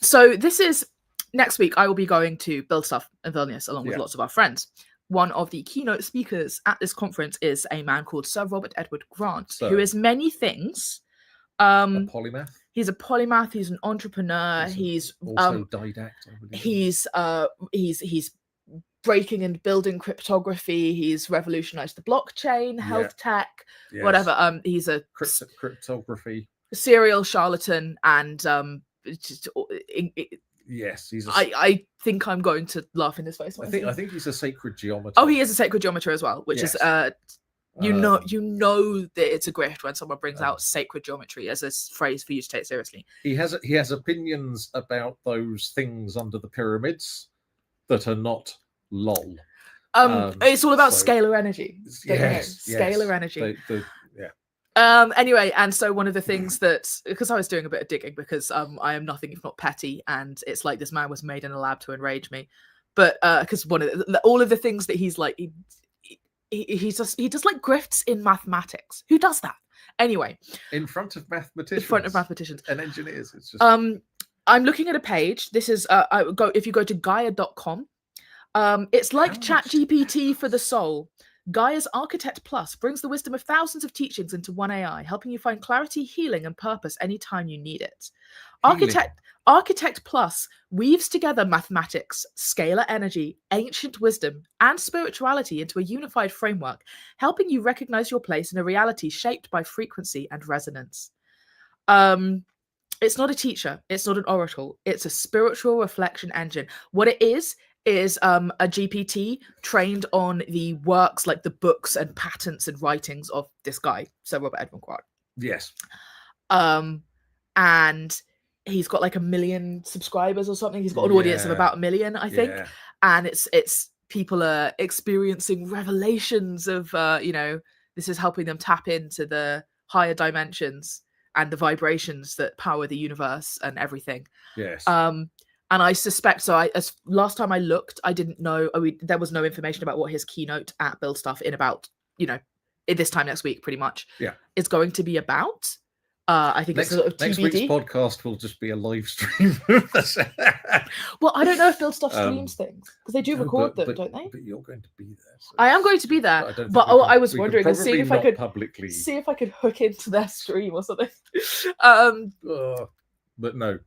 Speaker 1: So this is next week. I will be going to Build Stuff in Vilnius along with lots of our friends. One of the keynote speakers at this conference is a man called Sir Robert Edward Grant, who is many things.
Speaker 2: A polymath.
Speaker 1: He's a polymath. He's an entrepreneur. He's
Speaker 2: also didact.
Speaker 1: He's breaking and building cryptography. He's revolutionized the blockchain, health tech, whatever. He's a
Speaker 2: cryptography
Speaker 1: serial charlatan, and
Speaker 2: yes, he's.
Speaker 1: I think I'm going to laugh in his face.
Speaker 2: I think he's a sacred geometer.
Speaker 1: Oh, he is a sacred geometer as well, which is you know that it's a grift when someone brings out sacred geometry as a phrase for you to take seriously.
Speaker 2: He has opinions about those things under the pyramids that are not lol.
Speaker 1: It's all about scalar energy. Scalar energy. Anyway, and so one of the things that, because I was doing a bit of digging, because I am nothing if not petty, and it's like this man was made in a lab to enrage me, but because all of the things that he's like, he does like grifts in mathematics. Who does that? Anyway,
Speaker 2: in front of mathematicians and engineers. It's just.
Speaker 1: I'm looking at a page. This is if you go to Gaia.com. It's like
Speaker 2: How much
Speaker 1: ChatGPT for the soul. Gaia's Architect Plus brings the wisdom of thousands of teachings into one AI, helping you find clarity, healing, and purpose anytime you need it.
Speaker 2: Healing.
Speaker 1: Architect Plus weaves together mathematics, scalar energy, ancient wisdom, and spirituality into a unified framework, helping you recognize your place in a reality shaped by frequency and resonance. It's not a teacher, it's not an oracle, it's a spiritual reflection engine. What it is a GPT trained on the works, like the books and patents and writings of this guy, Sir Robert Edmund Clark.
Speaker 2: Yes.
Speaker 1: And he's got like 1 million subscribers or something. He's got an audience of about 1 million, I think.
Speaker 2: Yeah.
Speaker 1: And it's people are experiencing revelations of this is helping them tap into the higher dimensions and the vibrations that power the universe and everything.
Speaker 2: Yes.
Speaker 1: And I suspect, as last time I looked, I didn't know, there was no information about what his keynote at Build Stuff in about, this time next week, pretty much, is going to be about. I think it's sort of TBD.
Speaker 2: Next week's podcast will just be a live stream.
Speaker 1: Well, I don't know if Build Stuff streams things, because they do record them, don't they?
Speaker 2: But you're going to be there. So
Speaker 1: I am going to be there, but I was wondering, see if I could hook into their stream or something.
Speaker 2: But no.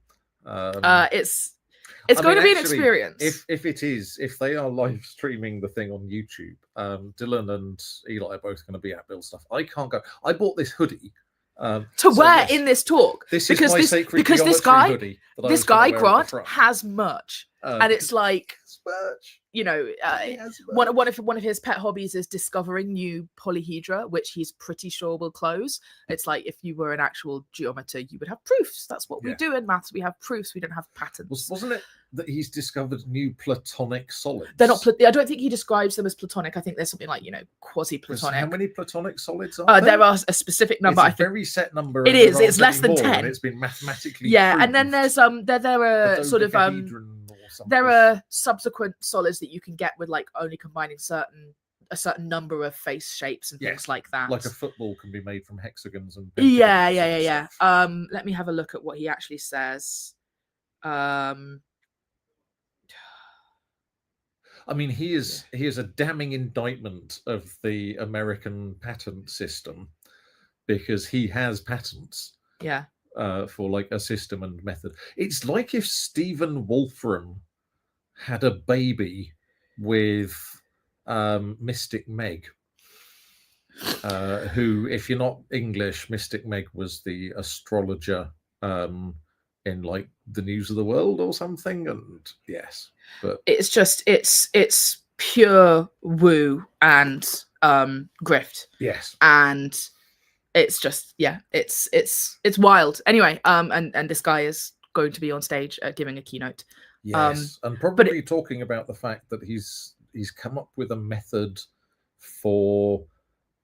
Speaker 1: It's going to be an experience.
Speaker 2: If they are live streaming the thing on YouTube, Dylan and Eli are both going to be at Build Stuff. I can't go. I bought this hoodie
Speaker 1: to wear in this talk.
Speaker 2: This this
Speaker 1: guy Grant has merch, and it's like
Speaker 2: merch.
Speaker 1: One of his pet hobbies is discovering new polyhedra, which he's pretty sure will close. It's like if you were an actual geometer, you would have proofs. That's what we do in maths. We have proofs. We don't have patterns.
Speaker 2: Wasn't it that he's discovered new platonic solids?
Speaker 1: They're not. I don't think he describes them as platonic. I think there's something like quasi-platonic.
Speaker 2: How many platonic solids are there?
Speaker 1: There are a specific number.
Speaker 2: It's a very set number.
Speaker 1: It is. It's less than 10.
Speaker 2: It's been mathematically.
Speaker 1: Yeah,
Speaker 2: proved.
Speaker 1: And then there's there are sort of there are subsequent solids that you can get with like only combining a certain number of face shapes and things like that.
Speaker 2: Like a football can be made from hexagons and
Speaker 1: yeah. Let me have a look at what he actually says.
Speaker 2: I mean, he is a damning indictment of the American patent system, because he has patents.
Speaker 1: Yeah.
Speaker 2: For like a system and method. It's like if Stephen Wolfram had a baby with Mystic Meg, who, if you're not English, Mystic Meg was the astrologer in like the News of the World or something. And yes, but
Speaker 1: it's just it's pure woo and grift.
Speaker 2: Yes.
Speaker 1: And it's just it's wild. Anyway, and this guy is going to be on stage giving a keynote.
Speaker 2: Yes, and probably talking about the fact that he's come up with a method for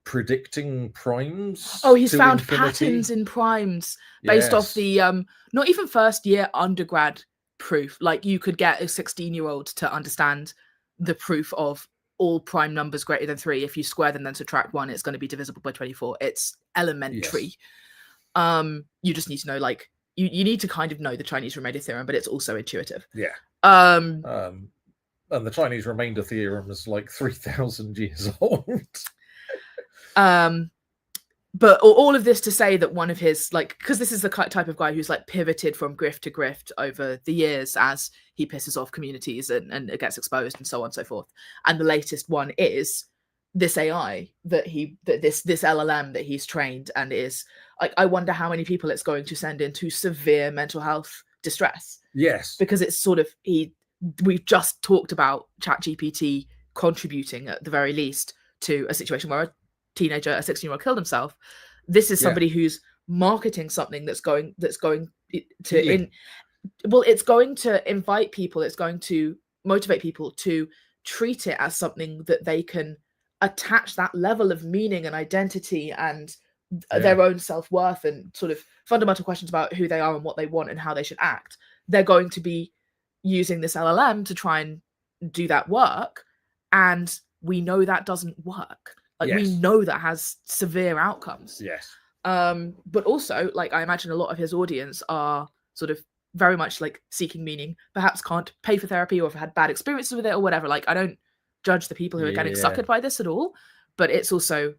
Speaker 2: predicting primes.
Speaker 1: Oh, he's found patterns in primes based off the not even first year undergrad proof. Like you could get a 16-year-old to understand the proof of all prime numbers greater than 3. If you square them then subtract 1, it's going to be divisible by 24. It's elementary. Yes. You just need to know, like, you need to kind of know the Chinese remainder theorem, but it's also intuitive.
Speaker 2: Yeah. And the Chinese remainder theorem is like 3,000 years old.
Speaker 1: But all of this to say that one of his, like, because this is the type of guy who's like pivoted from grift to grift over the years as he pisses off communities and it gets exposed and so on and so forth. And the latest one is this AI this LLM that he's trained and is like, I wonder how many people it's going to send into severe mental health distress.
Speaker 2: Yes.
Speaker 1: Because it's sort of, we've just talked about ChatGPT contributing at the very least to a situation where a 16-year-old killed himself. This is somebody who's marketing something that's going to it's going to invite people, it's going to motivate people to treat it as something that they can attach that level of meaning and identity and their own self-worth and sort of fundamental questions about who they are and what they want and how they should act. They're going to be using this LLM to try and do that work, and we know that doesn't work. Like, we know that has severe outcomes.
Speaker 2: Yes.
Speaker 1: But also, like, I imagine a lot of his audience are sort of very much like seeking meaning, perhaps can't pay for therapy or have had bad experiences with it or whatever. Like, I don't judge the people who are getting suckered by this at all, but it's also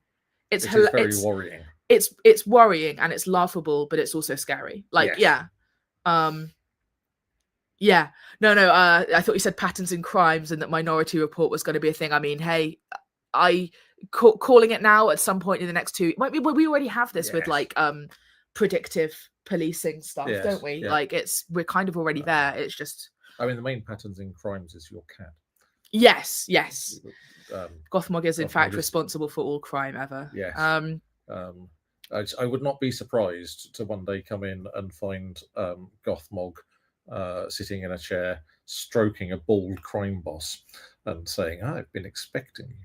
Speaker 1: it's
Speaker 2: very worrying.
Speaker 1: It's worrying and it's laughable, but it's also scary. Like,
Speaker 2: Yes.
Speaker 1: I thought you said patterns in crimes and that Minority Report was going to be a thing. I mean, hey, calling it now at some point in the next 2 we already have this with like predictive policing stuff, don't we? Like, we're kind of already there. It's just,
Speaker 2: I mean, the main patterns in crimes is your cat.
Speaker 1: Yes. Gothmog is in fact responsible for all crime ever.
Speaker 2: Yes. I would not be surprised to one day come in and find Gothmog sitting in a chair, stroking a bald crime boss and saying, "I've been expecting you."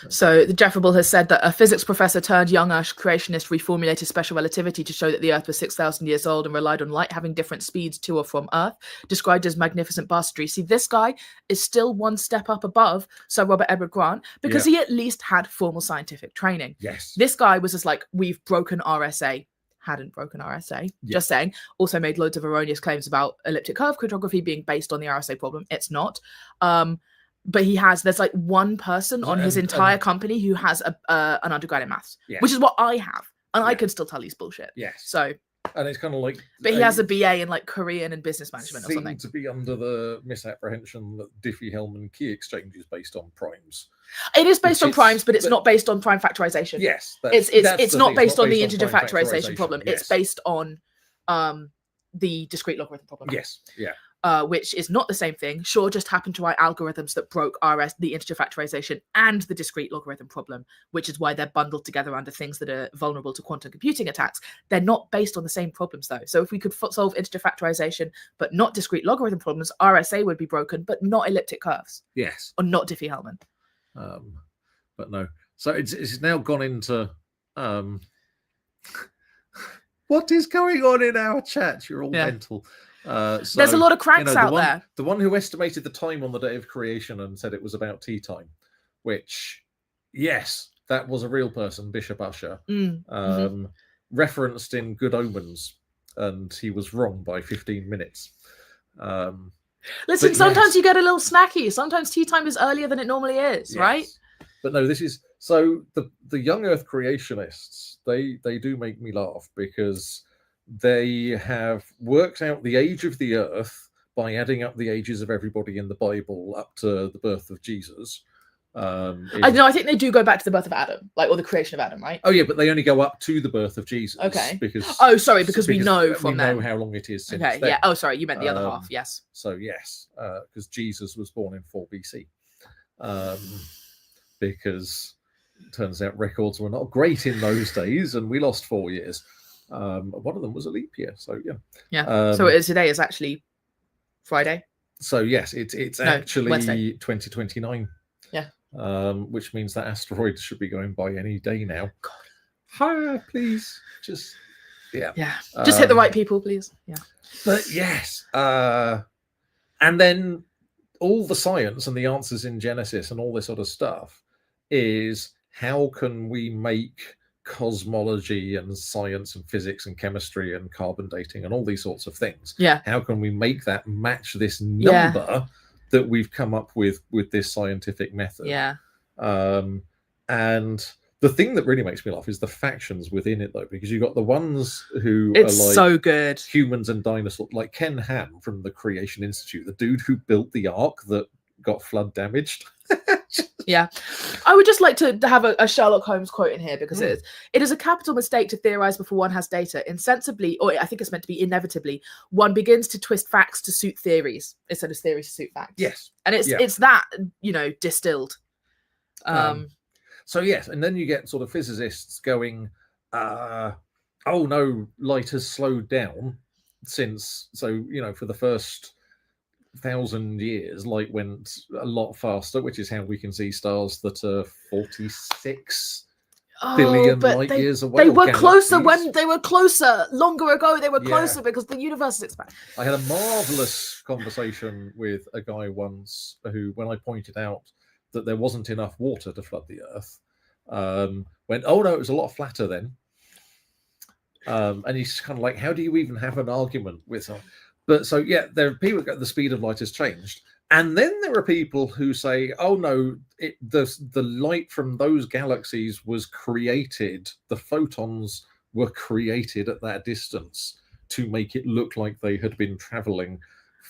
Speaker 1: So the Jeffrable has said that a physics professor turned young Earth creationist reformulated special relativity to show that the Earth was 6,000 years old and relied on light having different speeds to or from Earth, described as magnificent bastardry. See, this guy is still one step up above Sir Robert Edward Grant because he at least had formal scientific training.
Speaker 2: Yes.
Speaker 1: This guy was just like, we've broken RSA. Hadn't broken RSA, just saying. Also made loads of erroneous claims about elliptic curve cryptography being based on the RSA problem. It's not. But there's like one person on his entire company who has an undergrad in maths, which is what I have. And I could still tell he's bullshit.
Speaker 2: Yes.
Speaker 1: So.
Speaker 2: And it's kind of like...
Speaker 1: But he has a BA in like Korean and business management or something.
Speaker 2: To be under the misapprehension that Diffie-Hellman key exchange is based on primes.
Speaker 1: It is based on primes, but it's not based on prime factorization.
Speaker 2: Yes.
Speaker 1: It's not based on the integer factorization problem. Yes. It's based on the discrete logarithm problem.
Speaker 2: Yes. Yeah.
Speaker 1: Which is not the same thing. Shor just happened to write algorithms that broke the integer factorization and the discrete logarithm problem, which is why they're bundled together under things that are vulnerable to quantum computing attacks. They're not based on the same problems, though. So if we could solve integer factorization, but not discrete logarithm problems, RSA would be broken, but not elliptic curves.
Speaker 2: Yes.
Speaker 1: Or not Diffie-Hellman.
Speaker 2: But no. So it's now gone into... What is going on in our chat? You're all mental.
Speaker 1: There's a lot of cranks out there.
Speaker 2: The one who estimated the time on the day of creation and said it was about tea time, which, yes, that was a real person, Bishop Usher, referenced in Good Omens, and he was wrong by 15 minutes.
Speaker 1: Listen, sometimes you get a little snacky. Sometimes tea time is earlier than it normally is, right?
Speaker 2: But no, this is... So the young Earth creationists, they do make me laugh because... they have worked out the age of the Earth by adding up the ages of everybody in the Bible up to the birth of Jesus.
Speaker 1: I think they do go back to the birth of Adam, or the creation of Adam, right?
Speaker 2: Oh yeah, but they only go up to the birth of Jesus.
Speaker 1: Okay.
Speaker 2: Because
Speaker 1: we know from them.
Speaker 2: We know how long it is since
Speaker 1: then. Yeah. Oh, sorry, you meant the other half. Yes.
Speaker 2: So yes, because Jesus was born in 4 BC. Because it turns out records were not great in those days, and we lost 4 years. One of them was a leap year, so
Speaker 1: so today is actually Friday.
Speaker 2: So yes, it's actually
Speaker 1: Wednesday.
Speaker 2: 2029.
Speaker 1: Yeah.
Speaker 2: Which means that asteroid should be going by any day now. God. Hi, please. Just
Speaker 1: just hit the right people, please. Yeah.
Speaker 2: But yes, and then all the science and the answers in Genesis and all this sort of stuff is how can we make cosmology and science and physics and chemistry and carbon dating and all these sorts of things.
Speaker 1: Yeah.
Speaker 2: How can we make that match this number that we've come up with this scientific method?
Speaker 1: Yeah.
Speaker 2: And the thing that really makes me laugh is the factions within it, though, because you've got the ones who
Speaker 1: are like
Speaker 2: so
Speaker 1: good
Speaker 2: humans and dinosaurs, like Ken Ham from the Creation Institute, the dude who built the Ark that got flood damaged.
Speaker 1: Yeah, I would just like to have a Sherlock Holmes quote in here because it is a capital mistake to theorize before one has data. Insensibly, or I think it's meant to be inevitably, one begins to twist facts to suit theories instead of theories to suit facts.
Speaker 2: Yes,
Speaker 1: and it's that distilled.
Speaker 2: So yes, and then you get sort of physicists going, "Oh no, light has slowed down since." So for the first 1,000 years, light went a lot faster, which is how we can see stars that are 46 billion light years away.
Speaker 1: They were closer longer ago. They were closer because the universe is expanding. I
Speaker 2: had a marvelous conversation with a guy once who, when I pointed out that there wasn't enough water to flood the Earth, went, "Oh no, it was a lot flatter then." And he's kind of like, how do you even have an argument with someone? But so yeah, there are people that the speed of light has changed. And then there are people who say, oh no, the light from those galaxies was created, the photons were created at that distance to make it look like they had been traveling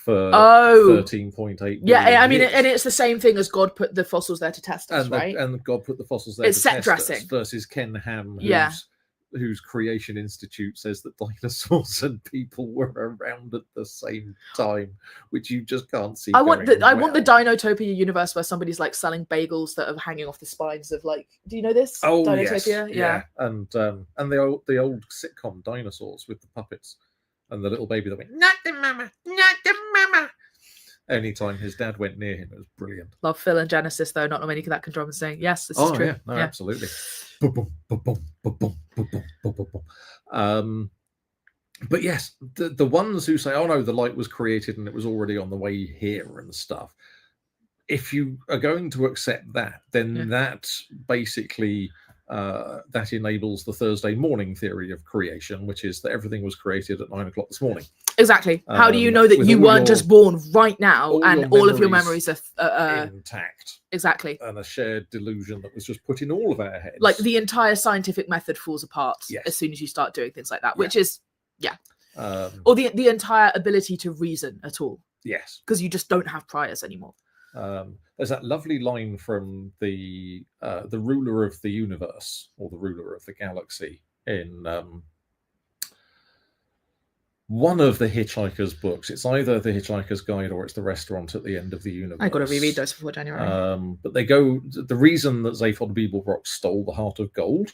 Speaker 2: for 13.8
Speaker 1: yeah, I mean,
Speaker 2: years.
Speaker 1: and it's the same thing as God put the fossils there to test us, right?
Speaker 2: And God put the fossils there
Speaker 1: it's
Speaker 2: to
Speaker 1: set
Speaker 2: test
Speaker 1: dressing
Speaker 2: us versus Ken Ham,
Speaker 1: yeah,
Speaker 2: whose Creation Institute says that dinosaurs and people were around at the same time, which you just can't see.
Speaker 1: I want the Dinotopia universe where somebody's like selling bagels that are hanging off the spines of like. Do you know this?
Speaker 2: Oh,
Speaker 1: Dinotopia,
Speaker 2: yes. Yeah. And the old sitcom Dinosaurs with the puppets and the little baby that went, not the mama, not the mama. Anytime his dad went near him, it was brilliant.
Speaker 1: Love Phil and Genesis, though. Not many that can drum and sing. Yes, this is true.
Speaker 2: Yeah, no, absolutely. But yes, the ones who say, oh no, the light was created and it was already on the way here and stuff. If you are going to accept that, then that basically that enables the Thursday morning theory of creation, which is that everything was created at 9 o'clock this morning.
Speaker 1: Exactly. How do you know that you weren't just born right now and all of your memories are
Speaker 2: intact?
Speaker 1: Exactly.
Speaker 2: And a shared delusion that was just put in all of our heads.
Speaker 1: Like the entire scientific method falls apart as soon as you start doing things like that, which is, or the entire ability to reason at all.
Speaker 2: Yes.
Speaker 1: Because you just don't have priors anymore.
Speaker 2: There's that lovely line from the ruler of the universe or the ruler of the galaxy in one of the Hitchhiker's books. It's either the Hitchhiker's Guide or it's the Restaurant at the End of the Universe.
Speaker 1: I got to reread those before January.
Speaker 2: But they go. The reason that Zaphod Beeblebrox stole the Heart of Gold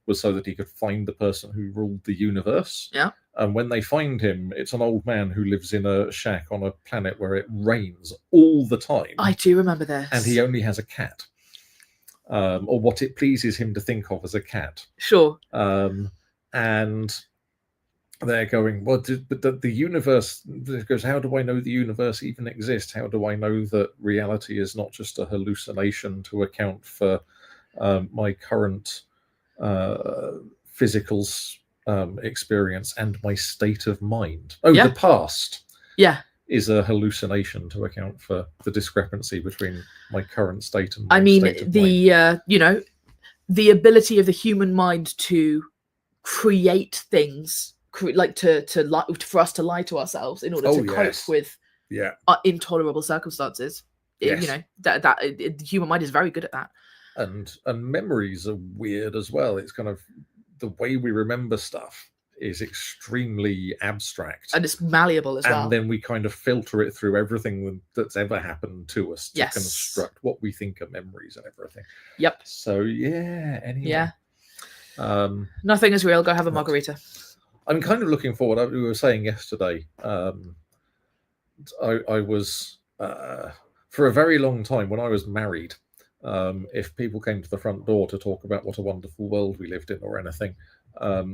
Speaker 2: was so that he could find the person who ruled the universe.
Speaker 1: Yeah.
Speaker 2: And when they find him, it's an old man who lives in a shack on a planet where it rains all the time.
Speaker 1: I do remember this.
Speaker 2: And he only has a cat, or what it pleases him to think of as a cat.
Speaker 1: Sure.
Speaker 2: And they're going, well, but the universe goes, how do I know the universe even exists? How do I know that reality is not just a hallucination to account for my current physical experience and my state of mind? The past is a hallucination to account for the discrepancy between my current state and my state of mind.
Speaker 1: The ability of the human mind to create things, like for us to lie to ourselves in order to cope with intolerable circumstances. The human mind is very good at that.
Speaker 2: And memories are weird as well. It's kind of the way we remember stuff is extremely abstract,
Speaker 1: and it's malleable as well.
Speaker 2: And then we kind of filter it through everything that's ever happened to us to construct what we think are memories and everything.
Speaker 1: Yep.
Speaker 2: So anyway.
Speaker 1: Yeah. Nothing is real. Go have a margarita.
Speaker 2: I'm kind of looking forward. We were saying yesterday, I was for a very long time when I was married, if people came to the front door to talk about what a wonderful world we lived in or anything,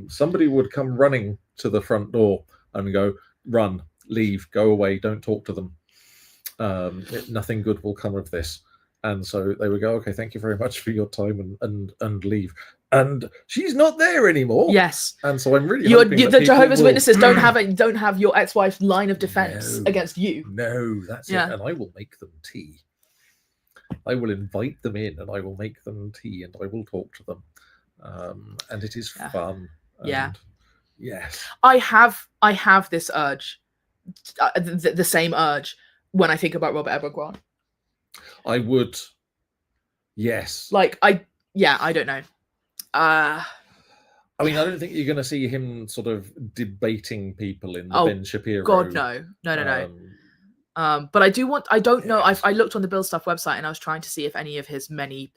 Speaker 2: somebody would come running to the front door and go, run, leave, go away, don't talk to them. Nothing good will come of this. And so they would go, okay, thank you very much for your time and leave. And she's not there anymore.
Speaker 1: Yes.
Speaker 2: And so I'm really hoping
Speaker 1: the Jehovah's Witnesses don't have your ex-wife's line of defense against you.
Speaker 2: No, that's it. And I will make them tea. I will invite them in and I will make them tea and I will talk to them. And it is fun. And yes.
Speaker 1: I have this urge, the same urge when I think about Robert Edward Grant.
Speaker 2: I would, yes.
Speaker 1: Like I don't know.
Speaker 2: I mean, I don't think you're going to see him sort of debating people in the Ben Shapiro.
Speaker 1: God, no. But I don't know. I looked on the Build Stuff website and I was trying to see if any of his many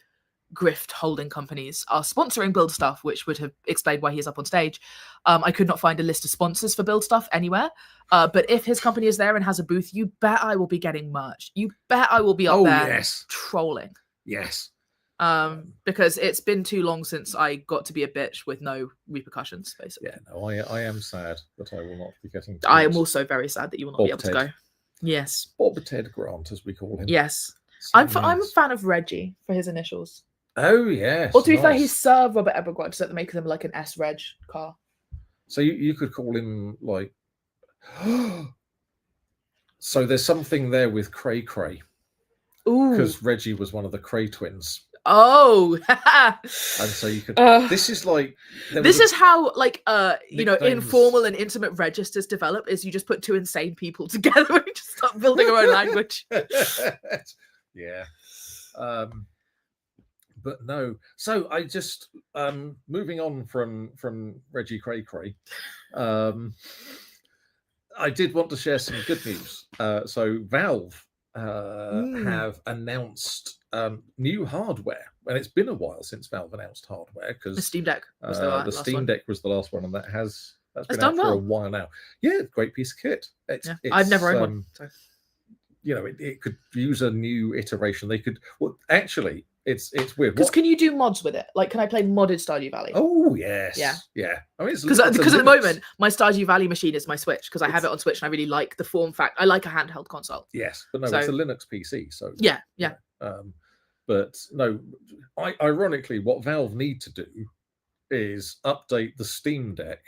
Speaker 1: grift holding companies are sponsoring Build Stuff, which would have explained why he's up on stage. I could not find a list of sponsors for Build Stuff anywhere. But if his company is there and has a booth, you bet I will be getting merch. You bet I will be up there trolling.
Speaker 2: Yes.
Speaker 1: Because it's been too long since I got to be a bitch with no repercussions, basically.
Speaker 2: Yeah, no, I am sad that I will not be getting.
Speaker 1: I am also very sad that you will not be able to go. Yes.
Speaker 2: Bob Ted Grant, as we call him.
Speaker 1: Yes. I'm a fan of Reggie for his initials.
Speaker 2: Oh, yes.
Speaker 1: Or to be fair, he's Sir Robert Edward Grant, so that makes him like an S Reg car.
Speaker 2: So you could call him like. So there's something there with Cray Cray.
Speaker 1: Ooh.
Speaker 2: Because Reggie was one of the Cray twins.
Speaker 1: Oh.
Speaker 2: And so you could. This is like.
Speaker 1: This is how like informal and intimate registers develop. Is you just put two insane people together and just start building our own language.
Speaker 2: Yeah. But no. So I just moving on from Reggie Cray Cray. I did want to share some good news. So Valve have announced new hardware, and it's been a while since Valve announced hardware because
Speaker 1: the Steam Deck was
Speaker 2: the Steam Deck was the last one, and that's been
Speaker 1: done
Speaker 2: out for
Speaker 1: well.
Speaker 2: a while now. Yeah, great piece of kit.
Speaker 1: I've never owned one. So.
Speaker 2: You know, it could use a new iteration. They could. Well, actually, it's weird.
Speaker 1: Because can you do mods with it? Like, can I play modded Stardew Valley?
Speaker 2: Oh yes, yeah. I mean,
Speaker 1: because at the moment my Stardew Valley machine is my Switch because I have it on Switch and I really like the form factor. I like a handheld console.
Speaker 2: Yes, but no, it's a Linux PC, so
Speaker 1: yeah.
Speaker 2: But no, ironically, what Valve need to do is update the Steam Deck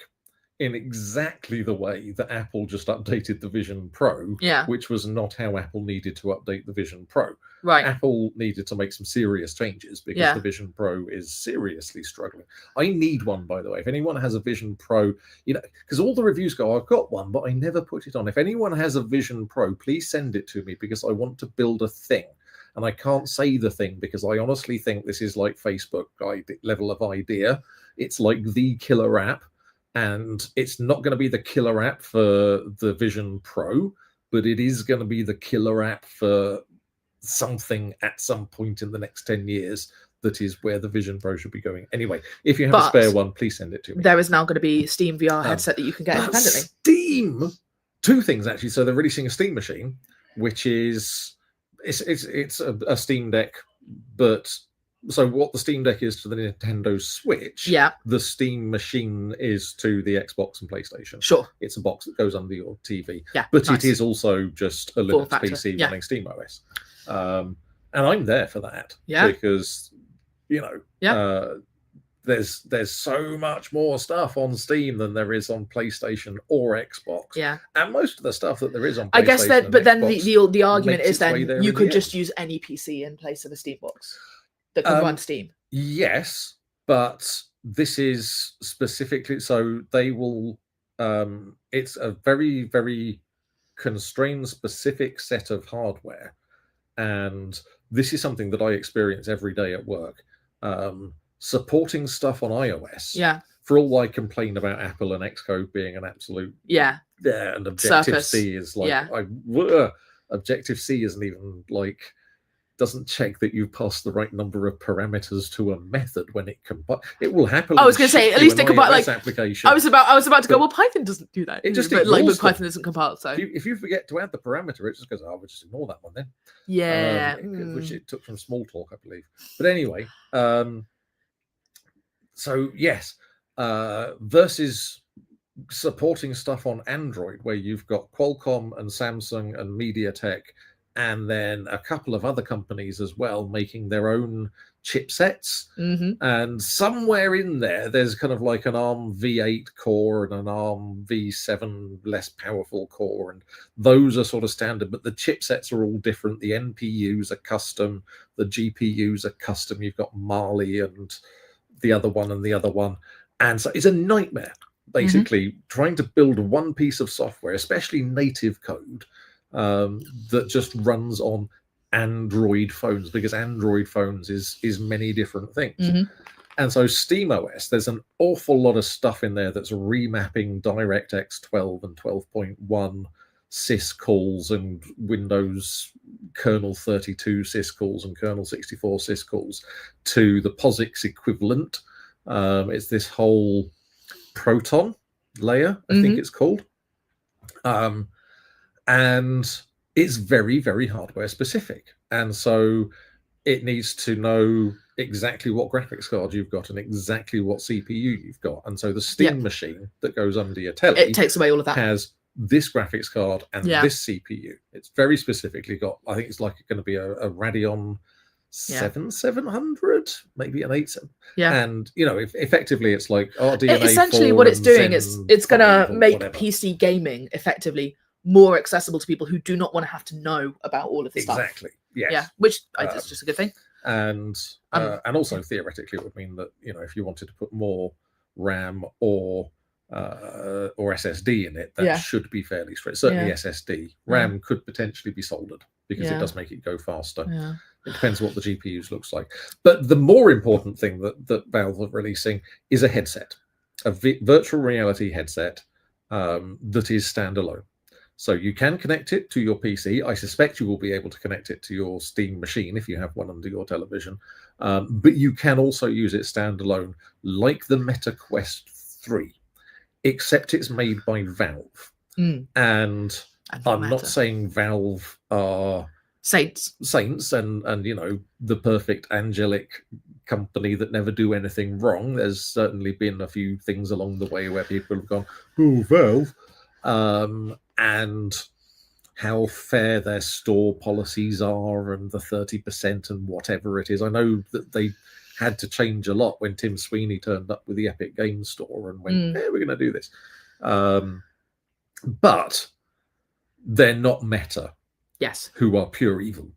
Speaker 2: in exactly the way that Apple just updated the Vision Pro, which was not how Apple needed to update the Vision Pro.
Speaker 1: Right.
Speaker 2: Apple needed to make some serious changes because the Vision Pro is seriously struggling. I need one, by the way. If anyone has a Vision Pro, because all the reviews go, I've got one, but I never put it on. If anyone has a Vision Pro, please send it to me because I want to build a thing. And I can't say the thing because I honestly think this is like Facebook level of idea. It's like the killer app. And it's not going to be the killer app for the Vision Pro, but it is going to be the killer app for something at some point in the next 10 years. That is where the Vision Pro should be going. Anyway, if you have a spare one, please send it to me.
Speaker 1: There is now going to be Steam VR headset that you can get independently.
Speaker 2: Steam! Two things, actually. So they're releasing a Steam machine, which is... It's a Steam Deck, but... So what the Steam Deck is to the Nintendo Switch, the Steam machine is to the Xbox and PlayStation.
Speaker 1: Sure.
Speaker 2: It's a box that goes under your TV.
Speaker 1: Yeah,
Speaker 2: but it is also just a Linux PC running SteamOS. And I'm there for that.
Speaker 1: Yeah.
Speaker 2: Because, there's so much more stuff on Steam than there is on PlayStation or Xbox.
Speaker 1: Yeah.
Speaker 2: And most of the stuff that there is on PlayStation
Speaker 1: I guess that, but then
Speaker 2: Xbox
Speaker 1: the argument is then you could just
Speaker 2: end.
Speaker 1: use any PC in place of a Steam box that can run Steam.
Speaker 2: Yes, but this is specifically so they will. It's a very, very constrained, specific set of hardware, and this is something that I experience every day at work. Supporting stuff on iOS.
Speaker 1: Yeah.
Speaker 2: For all I complain about Apple and Xcode being an absolute and Objective-C is like Objective-C isn't even like. Doesn't check that you've passed the right number of parameters to a method when it compiles. It will happily.
Speaker 1: I was going to say at least it compiles like
Speaker 2: application.
Speaker 1: I was about to go. Well, Python doesn't do that.
Speaker 2: It just
Speaker 1: but Python doesn't compile. So
Speaker 2: if you forget to add the parameter, it just goes. Oh, we'll just ignore that one then.
Speaker 1: Yeah,
Speaker 2: which it took from Smalltalk, I believe. But anyway, so yes, versus supporting stuff on Android where you've got Qualcomm and Samsung and MediaTek. And then a couple of other companies as well making their own chipsets. And somewhere in there's kind of like an ARM V8 core and an ARM V7 less powerful core. And those are sort of standard, but the chipsets are all different. The NPUs are custom. The GPUs are custom. You've got Mali and the other one and the other one. And so it's a nightmare, basically, trying to build one piece of software, especially native code, that just runs on Android phones, because Android phones is many different things. And so SteamOS, there's an awful lot of stuff in there that's remapping DirectX 12 and 12.1 syscalls and Windows kernel 32 syscalls and kernel 64 syscalls to the POSIX equivalent. It's this whole Proton layer, I think it's called. And it's very, very hardware specific. And so it needs to know exactly what graphics card you've got and exactly what CPU you've got. And so the Steam machine that goes under your telly,
Speaker 1: it takes away all of that.
Speaker 2: Has this graphics card and this CPU. It's very specifically got, I think it's like going to be a Radeon 700, maybe an 8.
Speaker 1: Yeah.
Speaker 2: And if effectively it's like RDNA
Speaker 1: essentially
Speaker 2: 4
Speaker 1: what it's
Speaker 2: and
Speaker 1: doing is
Speaker 2: Zen
Speaker 1: it's going to
Speaker 2: 5 or
Speaker 1: make
Speaker 2: whatever.
Speaker 1: PC gaming effectively more accessible to people who do not want to have to know about all of this stuff.
Speaker 2: Exactly. Yes.
Speaker 1: Yeah, which is just a good thing.
Speaker 2: And also theoretically it would mean that if you wanted to put more RAM or SSD in it, that should be fairly straight. Certainly SSD. RAM could potentially be soldered because it does make it go faster.
Speaker 1: Yeah.
Speaker 2: It depends what the GPUs looks like. But the more important thing that Valve are releasing is a headset, a virtual reality headset that is standalone. So you can connect it to your PC. I suspect you will be able to connect it to your Steam machine if you have one under your television. But you can also use it standalone, like the Meta Quest 3, except it's made by Valve. And I'm not saying Valve are
Speaker 1: saints
Speaker 2: and the perfect angelic company that never do anything wrong. There's certainly been a few things along the way where people have gone, "Oh, Valve," and how fair their store policies are and the 30% and whatever it is. I know that they had to change a lot when Tim Sweeney turned up with the Epic Games Store and went, "Hey, we're going to do this." But they're not Meta.
Speaker 1: Yes.
Speaker 2: Who are pure evil.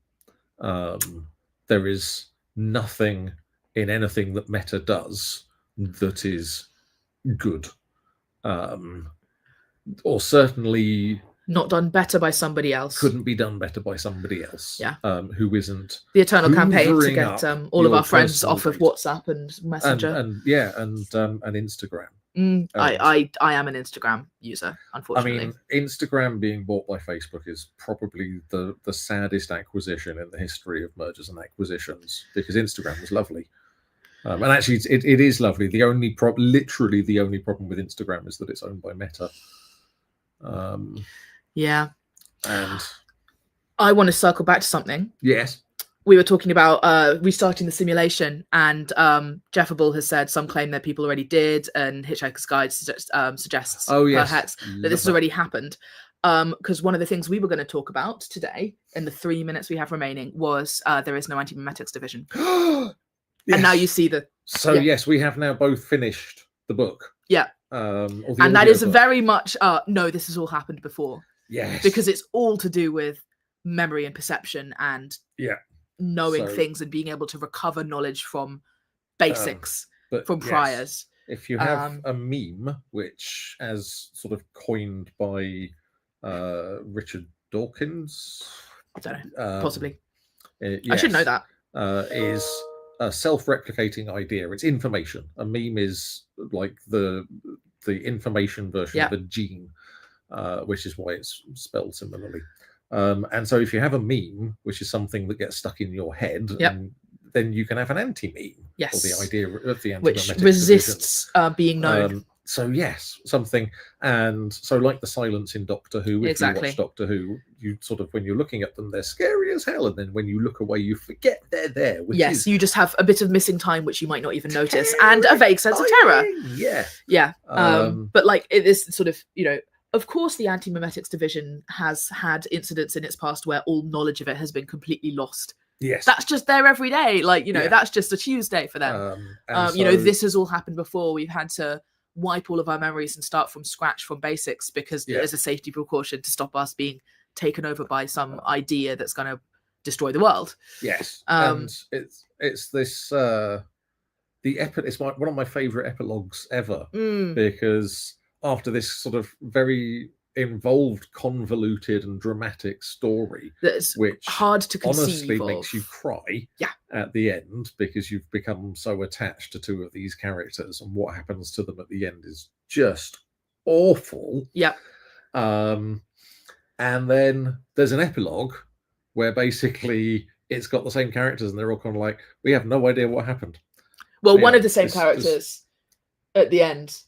Speaker 2: There is nothing in anything that Meta does that is good. Or certainly
Speaker 1: not done better by somebody else.
Speaker 2: Couldn't be done better by somebody else.
Speaker 1: Yeah.
Speaker 2: Who isn't
Speaker 1: the eternal campaign to get all of our friends off of WhatsApp and Messenger.
Speaker 2: And Instagram.
Speaker 1: I am an Instagram user, unfortunately.
Speaker 2: I mean, Instagram being bought by Facebook is probably the saddest acquisition in the history of mergers and acquisitions, because Instagram was lovely. And actually, it is lovely. The only literally the only problem with Instagram is that it's owned by Meta.
Speaker 1: Yeah.
Speaker 2: And
Speaker 1: I want to circle back to something.
Speaker 2: Yes.
Speaker 1: We were talking about restarting the simulation, and Jeffable has said some claim that people already did, and Hitchhiker's Guide suggests perhaps that this has already happened. Because one of the things we were going to talk about today, in the 3 minutes we have remaining, was there is no anti-memetics division.
Speaker 2: Yes.
Speaker 1: And now you see the...
Speaker 2: So yes, we have now both finished the book.
Speaker 1: Yeah. And that is very much, no, this has all happened before.
Speaker 2: Yes.
Speaker 1: Because it's all to do with memory and perception and...
Speaker 2: Yeah.
Speaker 1: knowing things and being able to recover knowledge from basics from priors.
Speaker 2: If you have a meme, which as sort of coined by Richard Dawkins,
Speaker 1: I don't know, possibly.
Speaker 2: Yes,
Speaker 1: I should know that.
Speaker 2: Is a self-replicating idea. It's information. A meme is like the information version of a gene, which is why it's spelled similarly. And so if you have a meme, which is something that gets stuck in your head, then you can have an anti-meme.
Speaker 1: Yes.
Speaker 2: Or the idea of the
Speaker 1: which resists being known.
Speaker 2: So yes, something. And so like the silence in Doctor Who, if you watch Doctor Who, you sort of, when you're looking at them, they're scary as hell. And then when you look away, you forget they're there.
Speaker 1: Yes, you just have a bit of missing time, which you might not even notice, and a vague sense of terror.
Speaker 2: Yeah.
Speaker 1: Yeah. But like it is sort of, of course, the anti-memetics division has had incidents in its past where all knowledge of it has been completely lost.
Speaker 2: Yes.
Speaker 1: That's just there every day. Like, that's just a Tuesday for them. This has all happened before. We've had to wipe all of our memories and start from scratch from basics because there's a safety precaution to stop us being taken over by some idea that's going to destroy the world.
Speaker 2: Yes. And it's this it's one of my favorite epilogues ever, because after this sort of very involved, convoluted and dramatic story
Speaker 1: that's
Speaker 2: which
Speaker 1: hard to conceive
Speaker 2: honestly
Speaker 1: of.
Speaker 2: makes you cry at the end, because you've become so attached to two of these characters, and what happens to them at the end is just awful. And then there's an epilogue where basically it's got the same characters and they're all kind of like, we have no idea what happened.
Speaker 1: Well, one of the same characters at the end.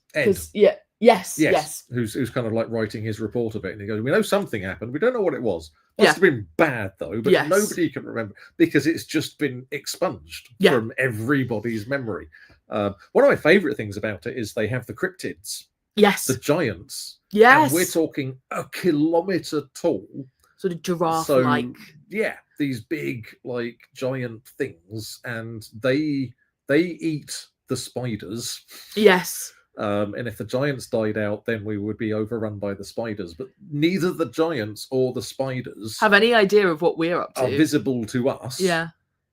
Speaker 1: Yes.
Speaker 2: Who's kind of like writing his report of it, and he goes, "We know something happened. We don't know what it was. Must have been bad though, but nobody can remember because it's just been expunged from everybody's memory." One of my favorite things about it is they have the cryptids.
Speaker 1: Yes.
Speaker 2: The giants.
Speaker 1: Yes.
Speaker 2: And we're talking a kilometer tall.
Speaker 1: sort of giraffe-like.
Speaker 2: Yeah, these big, like, giant things, and they eat the spiders.
Speaker 1: Yes.
Speaker 2: And if the giants died out, then we would be overrun by the spiders. But neither the giants or the spiders
Speaker 1: have any idea of what we're up to.
Speaker 2: Are visible to us.
Speaker 1: Yeah.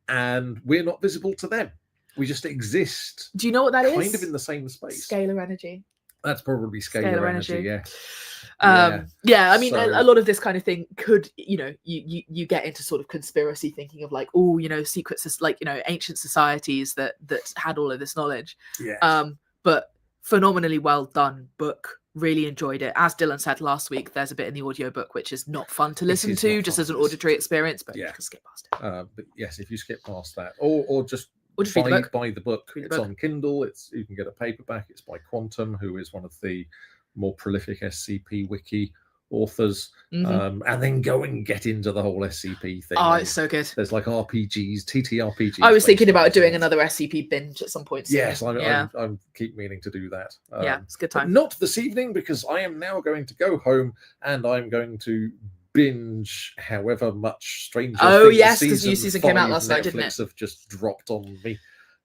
Speaker 2: And we're not visible to them. We just exist.
Speaker 1: Do you know what that is?
Speaker 2: Kind of in the same space.
Speaker 1: Scalar energy.
Speaker 2: That's probably scalar energy. Yeah.
Speaker 1: I mean, a lot of this kind of thing could, you get into sort of conspiracy thinking of like, secrets, like, ancient societies that had all of this knowledge.
Speaker 2: Yeah.
Speaker 1: But phenomenally well done book. Really enjoyed it. As Dylan said last week, there's a bit in the audiobook which is not fun to listen to, just as an auditory experience, but you can skip past it.
Speaker 2: But yes, if you skip past that, or just buy the book. It's on Kindle. You can get a paperback. It's by Quantum, who is one of the more prolific SCP wiki authors. And then go and get into the whole SCP thing.
Speaker 1: Oh, it's so good.
Speaker 2: There's like RPGs, TTRPGs.
Speaker 1: I was thinking about doing another SCP binge at some point soon.
Speaker 2: Yes, I'm keep meaning to do that.
Speaker 1: It's a good time.
Speaker 2: Not this evening, because I am now going to go home and I'm going to binge however much Stranger Things.
Speaker 1: Yes, because new season came out last night, didn't it?
Speaker 2: Netflix have just dropped on me.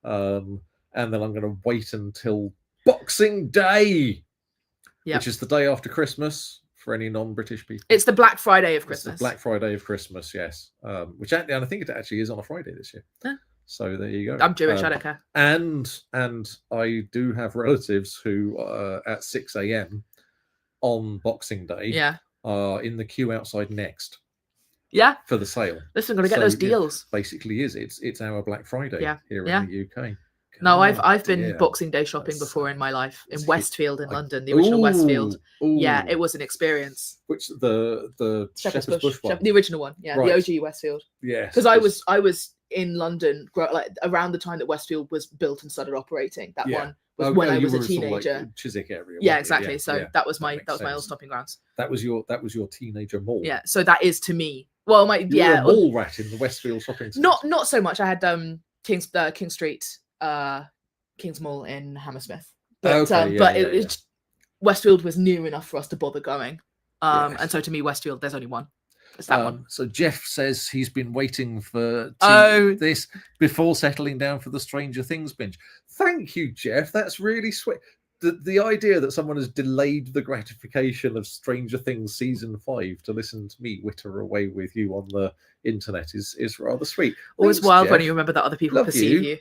Speaker 2: And then I'm going to wait until Boxing Day, which is the day after Christmas. For any non-British people,
Speaker 1: it's the Black Friday of Christmas.
Speaker 2: It's the Black Friday of Christmas, yes. Which I think it actually is on a Friday this year. So there you go.
Speaker 1: I'm Jewish, I don't care.
Speaker 2: And I do have relatives who at 6 a.m. on Boxing Day are in the queue outside Next.
Speaker 1: Yeah.
Speaker 2: For the sale.
Speaker 1: Listen, got to get those deals.
Speaker 2: Basically, it's our Black Friday here in the UK.
Speaker 1: No, I've been Boxing Day shopping before in my life, in Westfield in London, the original Westfield. Yeah, it was an experience.
Speaker 2: Which the Shepherd's Bush one?
Speaker 1: The original one, the OG Westfield.
Speaker 2: Yes.
Speaker 1: Because I was in London like around the time that Westfield was built and started operating. That one was when I was a teenager.
Speaker 2: Sort of like Chiswick area.
Speaker 1: Yeah, exactly. Yeah, so that was my old stopping grounds.
Speaker 2: That was your teenager mall.
Speaker 1: Yeah, so that is to me. Well, you were
Speaker 2: a mall rat in the Westfield shopping centre.
Speaker 1: Not so much. I had King Street. King's Mall in Hammersmith, but Westfield was near enough for us to bother going, and so to me Westfield, there's only one. It's that one.
Speaker 2: So Jeff says he's been waiting for this before settling down for the Stranger Things binge. Thank you, Jeff. That's really sweet. The idea that someone has delayed the gratification of Stranger Things season 5 to listen to me witter away with you on the internet is rather sweet.
Speaker 1: Always wild, Jeff. When you remember that other people perceive you.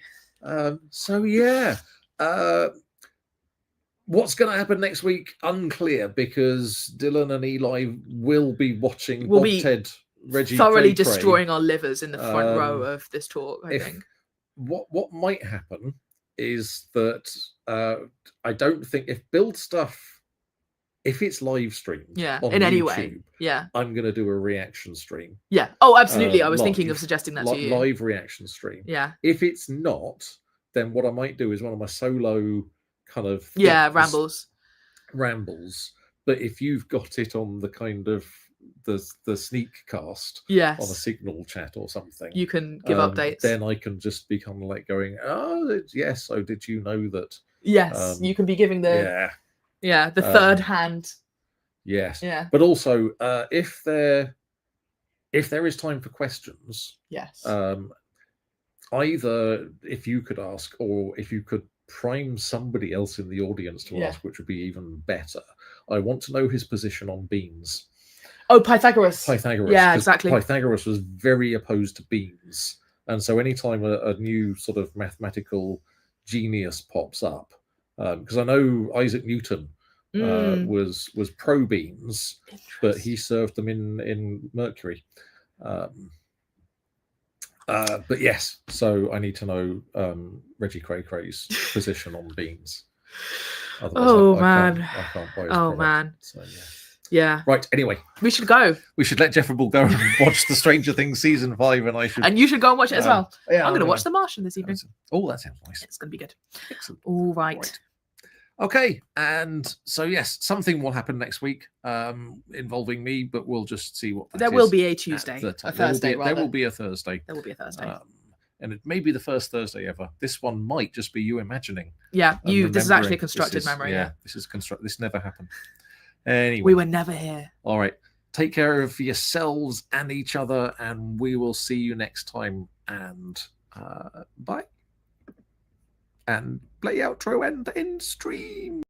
Speaker 2: What's going to happen next week? Unclear, because Dylan and Eli will be watching Bobted, Reggie
Speaker 1: thoroughly destroying our livers in the front row of this talk. I think
Speaker 2: what might happen is that I don't think if Build Stuff, if it's live streamed on
Speaker 1: in any
Speaker 2: YouTube,
Speaker 1: way,
Speaker 2: I'm going to do a reaction stream.
Speaker 1: Yeah. Oh, absolutely. I was thinking of suggesting that to you.
Speaker 2: Live reaction stream.
Speaker 1: Yeah.
Speaker 2: If it's not, then what I might do is one of my solo kind of rambles. But if you've got it on the kind of the sneak cast, on a Signal chat or something,
Speaker 1: you can give updates.
Speaker 2: Then I can just be kind of like going, oh yes. So did you know that?
Speaker 1: Yes, you can be giving the third hand.
Speaker 2: Yes.
Speaker 1: Yeah.
Speaker 2: But also, if there is time for questions,
Speaker 1: yes.
Speaker 2: Either if you could ask, or if you could prime somebody else in the audience to ask, which would be even better. I want to know his position on beans.
Speaker 1: Oh, Pythagoras.
Speaker 2: Yeah, exactly. Pythagoras was very opposed to beans. And so anytime a new sort of mathematical genius pops up, because I know Isaac Newton was pro beans, but he served them in Mercury. But yes, so I need to know Reggie Cray-Cray's position on beans.
Speaker 1: Otherwise,
Speaker 2: I can't buy his product.
Speaker 1: Man.
Speaker 2: So,
Speaker 1: yeah.
Speaker 2: Right. Anyway,
Speaker 1: we should go.
Speaker 2: We should let Jeffrable go and watch the Stranger Things season 5, and
Speaker 1: you should go and watch it as well. Yeah, I'm going to watch The Martian this evening.
Speaker 2: Oh, that sounds nice.
Speaker 1: It's going to be good.
Speaker 2: Excellent.
Speaker 1: All right.
Speaker 2: Okay, and so yes, something will happen next week involving me, but we'll just see what that
Speaker 1: there
Speaker 2: is
Speaker 1: will be a Tuesday, a Thursday.
Speaker 2: There will be a Thursday.
Speaker 1: There will be a Thursday.
Speaker 2: And it may be the first Thursday ever. This one might just be you imagining.
Speaker 1: Yeah, this is actually a constructed memory.
Speaker 2: Yeah, this is constructed. This never happened. Anyway,
Speaker 1: we were never here.
Speaker 2: All right. take care of yourselves and each other, and we will see you next time. And bye. And play outro and end stream.